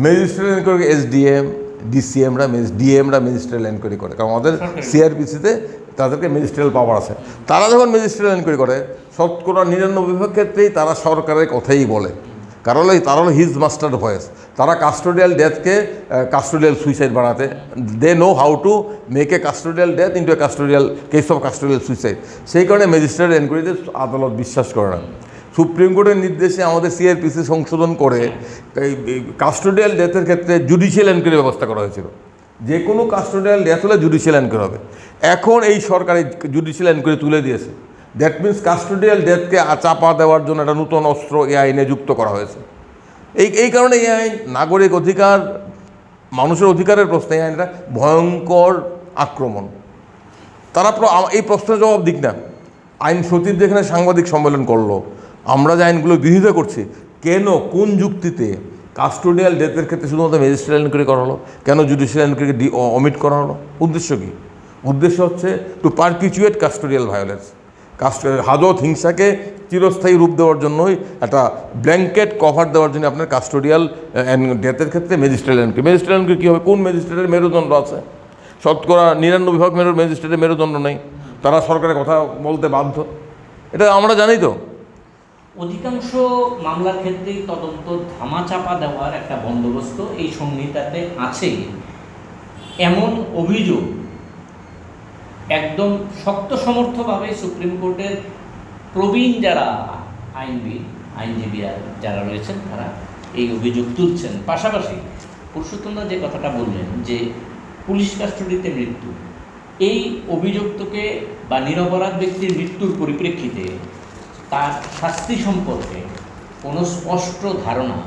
ম্যাজিস্ট্রিয়াল এনকোয়ারি SDM, DCMরা, ডিএমরা ম্যাজিস্ট্রিয়াল এনকোয়ারি করে, কারণ আমাদের CRPCতে তাদেরকে ম্যাজিস্ট্রিয়াল পাওয়ার আছে। তারা যখন ম্যাজিস্ট্রিয়াল এনকোয়ারি করে, শতকরা 99% ক্ষেত্রেই তারা সরকারের কথাই বলে, কারণ তারা হলো হিজ মাস্টার ভয়েস। তারা কাস্টোডিয়াল ডেথকে কাস্টোডিয়াল সুইসাইড বানাতে, they know how to make a custodial death into a custodial case of custodial suicide. সেই কারণে ম্যাজিস্ট্রেট এনকোয়ারিতে আদালত বিশ্বাস করে না। সুপ্রিম কোর্টের নির্দেশে আমাদের CRPC সংশোধন করে কাস্টোডিয়াল ডেথের ক্ষেত্রে জুডিশিয়াল এনকোয়ারি ব্যবস্থা করা হয়েছিল। যে কোনো কাস্টোডিয়াল ডেথ হলে জুডিশিয়াল এনকোয়ারি হবে। এখন এই সরকারি জুডিশিয়াল এনকোয়ারি তুলে দিয়েছে। দ্যাট মিনস কাস্টোডিয়াল ডেথকে চাপা দেওয়ার জন্য একটা নতুন অস্ত্র এই আইনে যুক্ত করা হয়েছে। এই কারণে এই আইন নাগরিক অধিকার, মানুষের অধিকারের প্রশ্নে এই আইনটা ভয়ঙ্কর আক্রমণ। তারা এই প্রশ্নের জবাব দিক না। আইন সচিব যেখানে সাংবাদিক সম্মেলন করলো, আমরা যে আইনগুলো বিরোধিতা করছি, কেন কোন যুক্তিতে কাস্টোডিয়াল ডেথের ক্ষেত্রে শুধুমাত্র ম্যাজিস্ট্রিয়াল এনকোয়ারি করা হলো, কেন জুডিশিয়াল এনকোয়ারি অমিট করা হলো? উদ্দেশ্য কী? উদ্দেশ্য হচ্ছে টু পারপিচুয়েট কাস্টোডিয়াল ভায়োলেন্স। হাজত হিংসাকে চিরস্থায়ী রূপ দেওয়ার জন্যই, একটা ব্ল্যাঙ্কেট কভার দেওয়ার জন্য আপনার কাস্টোডিয়াল ডেথের ক্ষেত্রে ম্যাজিস্ট্রিয়াল এনকোয়ারি। ম্যাজিস্ট্রিয়াল এনকোয়ারি কী হবে? কোন ম্যাজিস্ট্রেটের মেরুদণ্ড আছে? শতকরা 99% ম্যাজিস্ট্রেটের মেরুদণ্ড নেই, তারা সরকারের কথা বলতে বাধ্য। এটা আমরা জানি তো। অধিকাংশ মামলার ক্ষেত্রেই তদন্ত ধামাচাপা দেওয়ার একটা বন্দোবস্ত এই সংহিতাতে আছে, এমন অভিযোগ একদম শক্ত সমর্থভাবে সুপ্রিম কোর্টের প্রবীণ যারা আইনজীবী যারা রয়েছেন তারা এই অভিযোগ তুলছেন। পাশাপাশি পুরুষোত্তমদা যে কথাটা বললেন যে পুলিশ কাস্টডিতে মৃত্যু, এই অভিযুক্তকে বা নিরপরাধ ব্যক্তির মৃত্যুর পরিপ্রেক্ষিতে তার শাস্তি সম্পর্কে কোনো স্পষ্ট ধারণা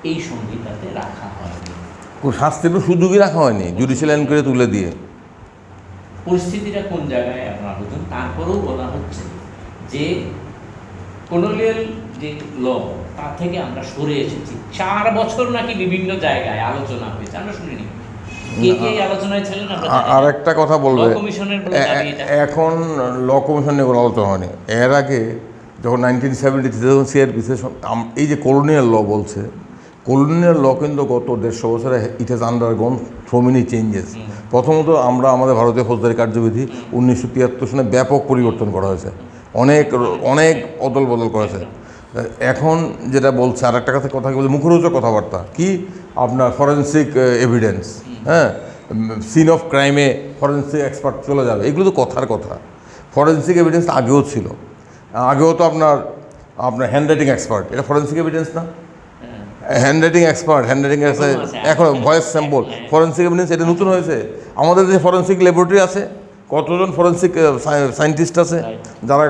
এই সংহিতাতে রাখা হয়নি। শাস্তির সুযোগই রাখা হয়নি জুডিশিয়াল এনকোয়ারি তুলে দিয়ে। পরিস্থিতিটা কোন জায়গায় আপনারা বুঝুন। তারপরেও বলা হচ্ছে যে কলোনিয়াল যে ল তা থেকে আমরা সরে এসেছি। 4 বছর নাকি বিভিন্ন জায়গায় আলোচনা হয়েছে, আমরা শুনিনি। কে কে এই আলোচনায় ছিলেন আমরা জানি না। আর একটা কথা বলবে, ল কমিশনের বলে দাবি এটা। এখন ল কমিশন নিয়ে কোনো আলোচনা হয়নি। এর আগে যখন 1973 যখন সিআরপিসি এই যে কলোনিয়াল ল বলছে, কলোনিয়াল ল কিন্তু গত 150 বছরে it has আন্ডারগন so many changes. প্রথমত আমরা আমাদের ভারতীয় ফৌজদারি কার্যবিধি 1973 সনে ব্যাপক পরিবর্তন করা হয়েছে, অনেক অনেক অদল বদল করেছে। এখন যেটা বলছে আর একটা কথা কি বলছে, মুখরোচক কথাবার্তা কি আপনার ফরেন্সিক এভিডেন্স, হ্যাঁ, সিন অফ ক্রাইমে ফরেন্সিক এক্সপার্ট চলে যাবে, এগুলো তো কথার কথা। ফরেন্সিক এভিডেন্স আগেও ছিল, আগেও তো আপনার হ্যান্ডরাইটিং এক্সপার্ট, এটা ফরেন্সিক এভিডেন্স না? হ্যান্ডরাইটিং এক্সপার্ট, হ্যান্ডরাইটিং এখন ভয়েস স্যাম্পল, ফরেন্সিক এভিডেন্স, এটা নতুন হয়েছে। আমাদের যে ফরেন্সিক ল্যাবরেটরি আছে, কতজন ফরেন্সিক সায়েন্টিস্ট আছে যারা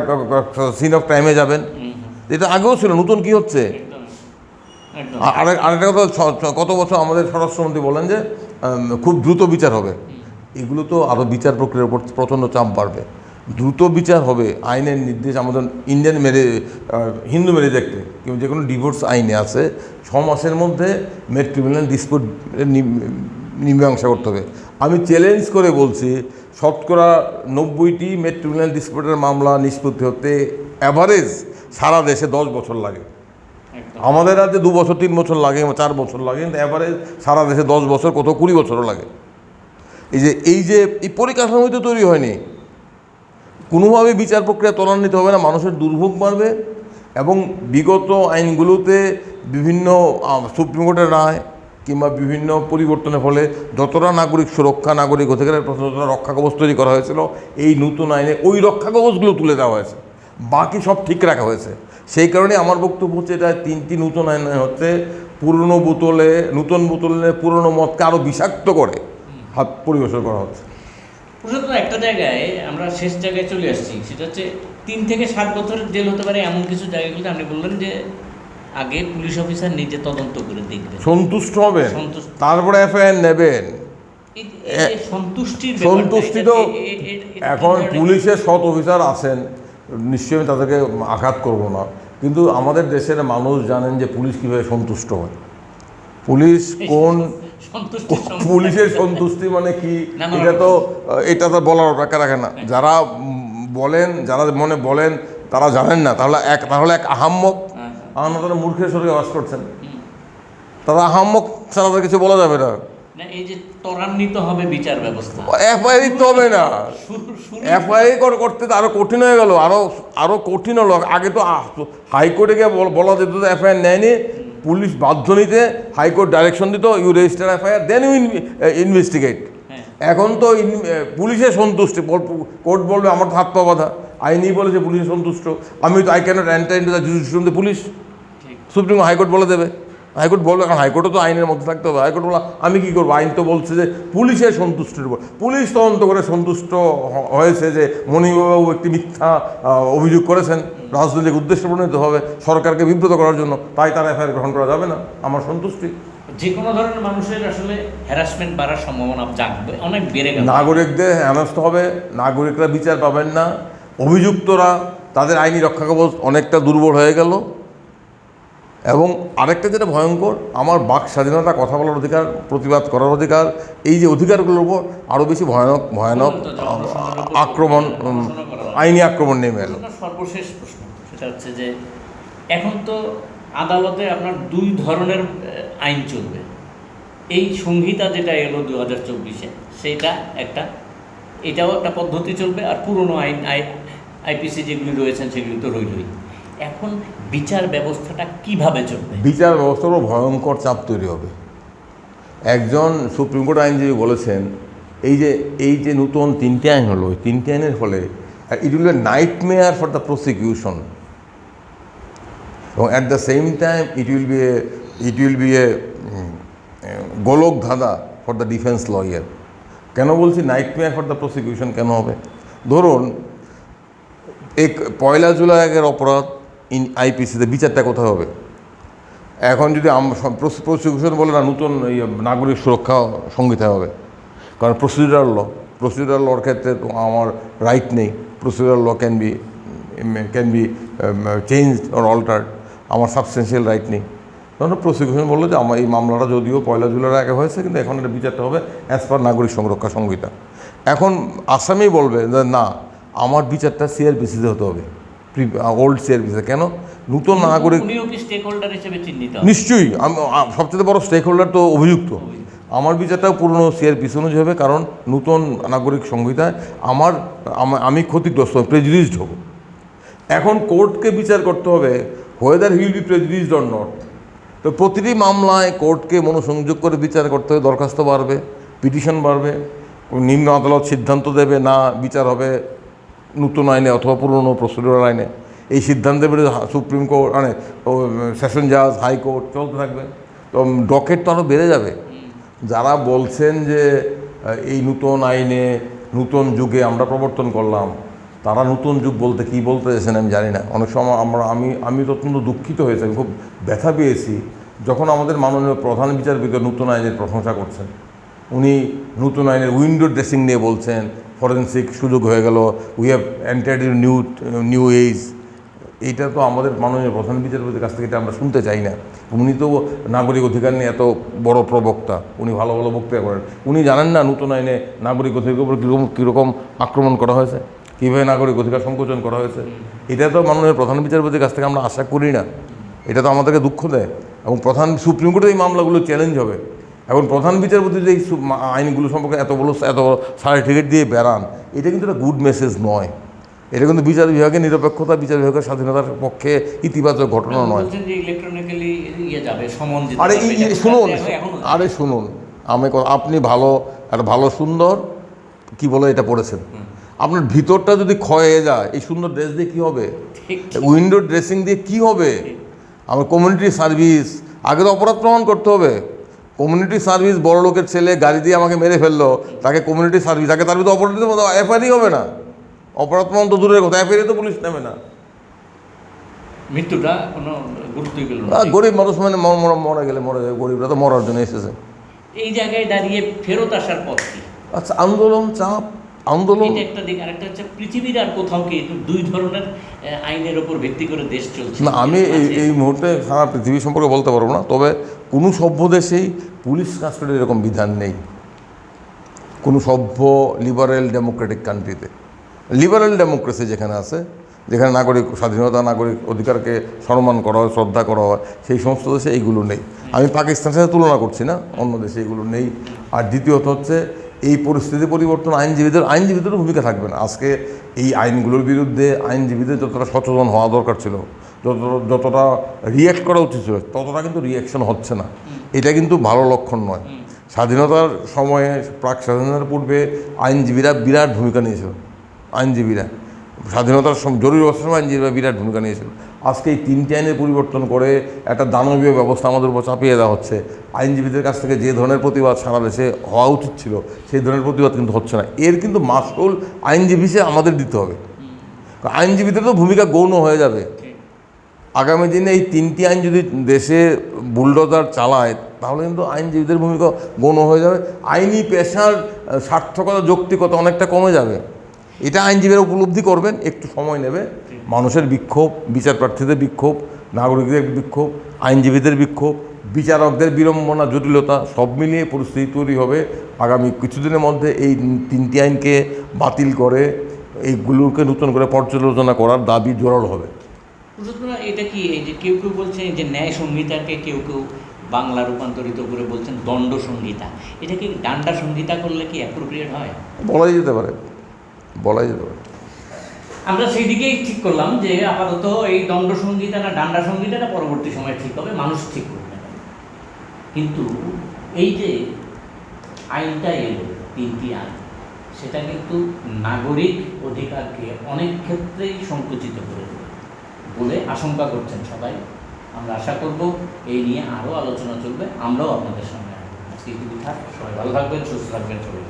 সিন অফ ক্রাইমে যাবেন, এটা আগেও ছিল, নতুন কি হচ্ছে? আরেকটা কথা, কত বছর আমাদের স্বরাষ্ট্রমন্ত্রী বলেন যে খুব দ্রুত বিচার হবে, এগুলো তো আরও বিচার প্রক্রিয়ার উপর প্রচণ্ড চাপ বাড়বে। দ্রুত বিচার হবে আইনের নির্দেশ আমাদের ইন্ডিয়ান হিন্দু ম্যারেজ অ্যাক্টে কিংবা যে কোনো ডিভোর্স আইনে আছে 6 মাসের মধ্যে ম্যাট্রিমোনিয়াল ডিসপিউট মীমাংসা করতে হবে। আমি চ্যালেঞ্জ করে বলছি, শতকরা 90টি ম্যাট্রিমোনিয়াল ডিসপিউটের মামলা নিষ্পত্তি হতে অ্যাভারেজ সারা দেশে 10 বছর লাগে। আমাদের রাজ্যে 2 বছর 3 বছর লাগে, 4 বছর লাগে, কিন্তু অ্যাভারেজ সারা দেশে 10 বছর, কত 20 বছরও লাগে। এই যে এই পরিকাঠামো তো তৈরি হয়নি, কোনোভাবে বিচার প্রক্রিয়া ত্বরান্বিত হবে না, মানুষের দুর্ভোগ বাড়বে। এবং বিগত আইনগুলোতে বিভিন্ন সুপ্রিম কোর্টের রায় কিংবা বিভিন্ন পরিবর্তনের ফলে যতটা নাগরিক সুরক্ষা, নাগরিক অধিকারের যতটা রক্ষা কবচ তৈরি করা হয়েছিল, এই নতুন আইনে ওই রক্ষা কবচগুলো তুলে দেওয়া হয়েছে, বাকি সব ঠিক রাখা হয়েছে। সেই কারণে আমার বক্তব্য হচ্ছে, এটা 3টি নতুন আইন হচ্ছে নতুন বোতলে পুরনো মদকে আরও বিষাক্ত করে হাত পরিবেশন করা হচ্ছে। প্রশ্ন একটা জায়গায় আমরা শেষ জায়গায় চলে আসছি, সেটা হচ্ছে 3 থেকে 7 বছরের জেল হতে পারে এমন কিছু জায়গাগুলোতে আপনি বললেন যে আগে পুলিশ অফিসার নিজে তদন্ত করে দেখবেন, সন্তুষ্ট হবেন, তারপরে এফআইআর নেবেন। সন্তুষ্টি তো এখন পুলিশের সৎ অফিসার আছেন, নিশ্চয়ই আমি তাদেরকে আঘাত করব না, কিন্তু আমাদের দেশের মানুষ জানেন যে পুলিশ কীভাবে সন্তুষ্ট হয়। পুলিশের সন্তুষ্টি মানে কি, এটা তো বলার অপেক্ষা রাখে না। যারা মনে বলেন তারা জানেন না, তাহলে এক আহাম্মক, আমরা তারা মূর্খের শরীরে বাস করছেন, তারা আহাম্মক ছাড়া তাদের কিছু বলা যাবে না। এই যে ত্বরান্বিত হবে বিচার ব্যবস্থা, এফআইআর তো হবে না, এফআইআর করতে তো আরো কঠিন হয়ে গেল, আরো কঠিন হলো। আগে তো হাইকোর্টে গিয়ে বলা যেত এফআইআর নেয়নি, পুলিশ বাধ্য নিতে, হাইকোর্ট ডাইরেকশন দিত, you register FIR then you investigate. এখন তো পুলিশের সন্তুষ্টি, কোর্ট বলবে আমার হাত পা বাঁধা, আইনই বলেছে পুলিশের সন্তুষ্ট, আমি তো I cannot enter into the judicial the police, supreme high court বলে দেবে, হাইকোর্ট বলবে, কারণ হাইকোর্টও তো আইনের মধ্যে থাকতে হবে। হাইকোর্ট বলা আমি কী করবো, আইন তো বলছে যে পুলিশের সন্তুষ্টির উপর, পুলিশ তদন্ত করে সন্তুষ্ট হয়েছে যে মণিবাবু একটি মিথ্যা অভিযোগ করেছেন, রাজনৈতিক উদ্দেশ্য প্রণীত হবে সরকারকে বিব্রত করার জন্য, তাই তার এফআইআর গ্রহণ করা যাবে না, আমার সন্তুষ্টি। যে কোনো ধরনের মানুষের আসলে হ্যারাসমেন্ট বাড়ার সম্ভাবনা জাগবে, অনেক বেড়ে গেল, নাগরিকদের হেনস্থ হবে, নাগরিকরা বিচার পাবেন না, অভিযুক্তরা তাদের আইনি রক্ষা কবচ অনেকটা দুর্বল হয়ে গেল। এবং আরেকটা যেটা ভয়ঙ্কর, আমার বাক স্বাধীনতা, কথা বলার অধিকার, প্রতিবাদ করার অধিকার, এই যে অধিকারগুলোর উপর আরও বেশি ভয়ানক আক্রমণ, আইনি আক্রমণ নেমে এলো। সর্বশেষ প্রশ্ন সেটা হচ্ছে যে এখন তো আদালতে আপনার 2 ধরনের আইন চলবে। এই সংহিতা যেটা এলো 2024-এ, সেটা এটাও একটা পদ্ধতি চলবে, আর পুরনো আইন আইপিসি যেগুলি রয়েছেন সেগুলি তো রইলই। এখন বিচার ব্যবস্থাটা কিভাবে চলবে? বিচার ব্যবস্থার উপর ভয়ঙ্কর চাপ তৈরি হবে। একজন সুপ্রিম কোর্ট আইনজীবী বলেছেন, এই যে নতুন 3টে আইন হলো, ওই 3টে আইনের ফলে it will be a nightmare for the prosecution, এবং at the same time it will be a গোলক ধাঁধা ফর দ্য ডিফেন্স লয়ার। কেন বলছি নাইটমেয়ার ফর দ্য প্রসিকিউশন কেন হবে? ধরুন এক 1 জুলাই আগের অপরাধ আইপিসিতে বিচারটা কোথায় হবে? এখন যদি প্রসিকিউশন বলে না নতুন নাগরিক সুরক্ষা সংহিতা হবে, কারণ প্রসিডিউরাল লর ক্ষেত্রে তো আমার রাইট নেই। Procedural law can be changed or altered, আমার সাবস্টেন্সিয়াল রাইট নেই। তখন প্রসিকিউশন বললো যে আমার এই মামলাটা যদিও 1 জুলাইয়ের আগে হয়েছে, কিন্তু এখন এটা বিচারটা হবে অ্যাজ পার নাগরিক সুরক্ষা সংহিতা। এখন আসামি বলবে যে না, আমার বিচারটা সিআরপিসিতে হতে হবে, ওল্ড সিআরপিসিতে। কেন? নতুন নাগরিক নিশ্চয়ই সবচেয়ে বড় স্টেক হোল্ডার তো অভিযুক্ত। আমার বিচারটাও পুরনো সিআরপিসি অনুযায়ী হবে, কারণ নতুন নাগরিক সংহিতায় আমি ক্ষতিগ্রস্ত, প্রেজুডিসড হব। এখন কোর্টকে বিচার করতে হবে whether he will be prejudiced or not. তো প্রতিটি মামলায় কোর্টকে মনোসংযোগ করে বিচার করতে হবে, দরখাস্ত বাড়বে, পিটিশন বাড়বে, নিম্ন আদালত সিদ্ধান্ত দেবে না বিচার হবে নতুন আইনে অথবা পুরনো প্রসিডিউরাল আইনে। এই সিদ্ধান্তের বিরুদ্ধে সুপ্রিম কোর্ট মানে সেশন জাজ, হাইকোর্ট চলতে থাকবে। তো ডকেট তো আরও বেড়ে যাবে। যারা বলছেন যে এই নতুন আইনে নতুন যুগে আমরা প্রবর্তন করলাম, তারা নতুন যুগ বলতে কী বলতে চাইছেন আমি জানি না। অনেক সময় আমি অত্যন্ত দুঃখিত হয়েছি, আমি খুব ব্যথা পেয়েছি যখন আমাদের মাননীয় প্রধান বিচারপতি নতুন আইনের প্রশংসা করছেন। উনি নতুন আইনের উইন্ডো ড্রেসিং নিয়ে বলছেন, ফরেন্সিক সুযোগ হয়ে গেল, we have entered in new age. এইটা তো আমাদের মাননীয় প্রধান বিচারপতির কাছ থেকে এটা আমরা শুনতে চাই না। উনি তো নাগরিক অধিকার নিয়ে এত বড় প্রবক্তা, উনি ভালো ভালো বক্তব্য করেন। উনি জানেন না নতুন আইনে নাগরিক অধিকারের উপর কীরকম আক্রমণ করা হয়েছে, কীভাবে নাগরিক অধিকার সংকোচন করা হয়েছে? এটা তো মাননীয় প্রধান বিচারপতির কাছ থেকে আমরা আশা করি না। এটা তো আমাদেরকে দুঃখ দেয়। এবং সুপ্রিম কোর্টে এই মামলাগুলো চ্যালেঞ্জ হবে। এখন প্রধান বিচারপতি যে এই আইনগুলো সম্পর্কে এত বড় সার্টিফিকেট দিয়ে বেড়ান, এটা কিন্তু একটা গুড মেসেজ নয়। এটা কিন্তু বিচার বিভাগের নিরপেক্ষতা, বিচার বিভাগের স্বাধীনতার পক্ষে ইতিবাচক ঘটনা নয়। শুনুন আপনি ভালো সুন্দর কি বলে এটা পড়েছেন, আপনার ভিতরটা যদি ক্ষয় হয়ে যায় এই সুন্দর ড্রেস দিয়ে কী হবে? উইন্ডো ড্রেসিং দিয়ে কী হবে? আমার কমিউনিটি সার্ভিস, আগে তো অপরাধ প্রমাণ করতে হবে। কমিউনিটি সার্ভিস, বড় লোকের ছেলে গাড়ি দিয়ে আমাকে মেরে ফেললো, তাকে কমিউনিটি সার্ভিস, তাকে তার ভিতরে অপরাধের মতো এফআইআরই হবে না। অপরাধ প্রমাণ তো দূরের কথা, এফআইআর তো পুলিশ নেবে না। মৃত্যুটা কোনো গুরুত্বই পেল না। গরিব মানুষ মানে মরা গেলে মরে যাবে, গরিবরা তো মরার জন্য এসেছে। এই জায়গায় দাঁড়িয়ে ফেরত আসার পথ কি? আচ্ছা, আন্দোলন, চাপ, আন্দোলন একটা দিক। আরেকটা হচ্ছে পৃথিবীর আর কোথাও কি দুই ধরনের আইনের ওপর ভিত্তি করে দেশ চলছে না। আমি এই মুহূর্তে সারা পৃথিবী সম্পর্কে বলতে পারবো না, তবে কোনো সভ্য দেশেই পুলিশ কাস্টাডির এরকম বিধান নেই। কোনো সভ্য লিবারেল ডেমোক্রেটিক কান্ট্রিতে, লিবারেল ডেমোক্রেসি যেখানে আছে, যেখানে নাগরিক স্বাধীনতা, নাগরিক অধিকারকে সম্মান করা হয়, শ্রদ্ধা করা হয়, সেই সমস্ত দেশে এইগুলো নেই। আমি পাকিস্তানের সাথে তুলনা করছি না, অন্য দেশে এইগুলো নেই। আর দ্বিতীয়ত হচ্ছে এই পরিস্থিতি পরিবর্তন আইনজীবীদেরও ভূমিকা থাকবে না। আজকে এই আইনগুলোর বিরুদ্ধে আইনজীবীদের যতটা সচেতন হওয়া দরকার ছিল, যতটা রিয়্যাক্ট করা উচিত ছিল, ততটা কিন্তু রিয়াকশন হচ্ছে না। এটা কিন্তু ভালো লক্ষণ নয়। স্বাধীনতার সময়ে, প্রাক স্বাধীনতার পূর্বে আইনজীবীরা বিরাট ভূমিকা নিয়েছিল। স্বাধীনতার জরুরি অবস্থার সময় আইনজীবীরা বিরাট ভূমিকা নিয়েছিল। আজকে এই 3টি আইনের পরিবর্তন করে একটা দানবীয় ব্যবস্থা আমাদের উপর চাপিয়ে দেওয়া হচ্ছে। আইনজীবীদের কাছ থেকে যে ধরনের প্রতিবাদ সারা দেশে হওয়া উচিত ছিল, সেই ধরনের প্রতিবাদ কিন্তু হচ্ছে না। এর কিন্তু মাসুল আইনজীবী হিসেবে আমাদের দিতে হবে। আইনজীবীদের তো ভূমিকা গৌণ হয়ে যাবে। আগামী দিনে এই 3টি আইন যদি দেশে বুলডোজার চালায়, তাহলে কিন্তু আইনজীবীদের ভূমিকা গৌণ হয়ে যাবে। আইনি পেশার সার্থকতা, যৌক্তিকতা অনেকটা কমে যাবে। এটা আইনজীবীরা উপলব্ধি করবেন, একটু সময় নেবে। মানুষের বিক্ষোভ, বিচার প্রার্থীদের বিক্ষোভ, নাগরিকদের বিক্ষোভ, আইনজীবীদের বিক্ষোভ, বিচারকদের বিড়ম্বনা, জটিলতা সব মিলিয়ে পরিস্থিতি তৈরি হবে। আগামী কিছুদিনের মধ্যে এই 3টি আইনকে বাতিল করে এইগুলোকে নতুন করে পর্যালোচনা করার দাবি জোরালো হবে। এটা কি এই যে কেউ কেউ বলছেন যে ন্যায় সংহিতাকে কেউ কেউ বাংলা রূপান্তরিত করে বলছেন দণ্ড সংহিতা, এটা কি ডান্ডা সংহিতা করলে কি অ্যাপ্রোপ্রিয়েট হয়? বলাই যেতে পারে। আমরা সেই দিকেই ঠিক করলাম যে আপাতত এই দণ্ড সংহিতা না ডান্ডা সংহিতাটা পরবর্তী সময় ঠিক হবে, মানুষ ঠিক করবে। কিন্তু এই যে আইনটা এলো 3টি আইন, সেটা কিন্তু নাগরিক অধিকারকে অনেক ক্ষেত্রেই সংকুচিত করে দেবে বলে আশঙ্কা করছেন সবাই। আমরা আশা করব এই নিয়ে আরও আলোচনা চলবে, আমরাও আপনাদের সঙ্গে আজকে সবাই ভালো থাকবেন, সুস্থ থাকবেন সবাই।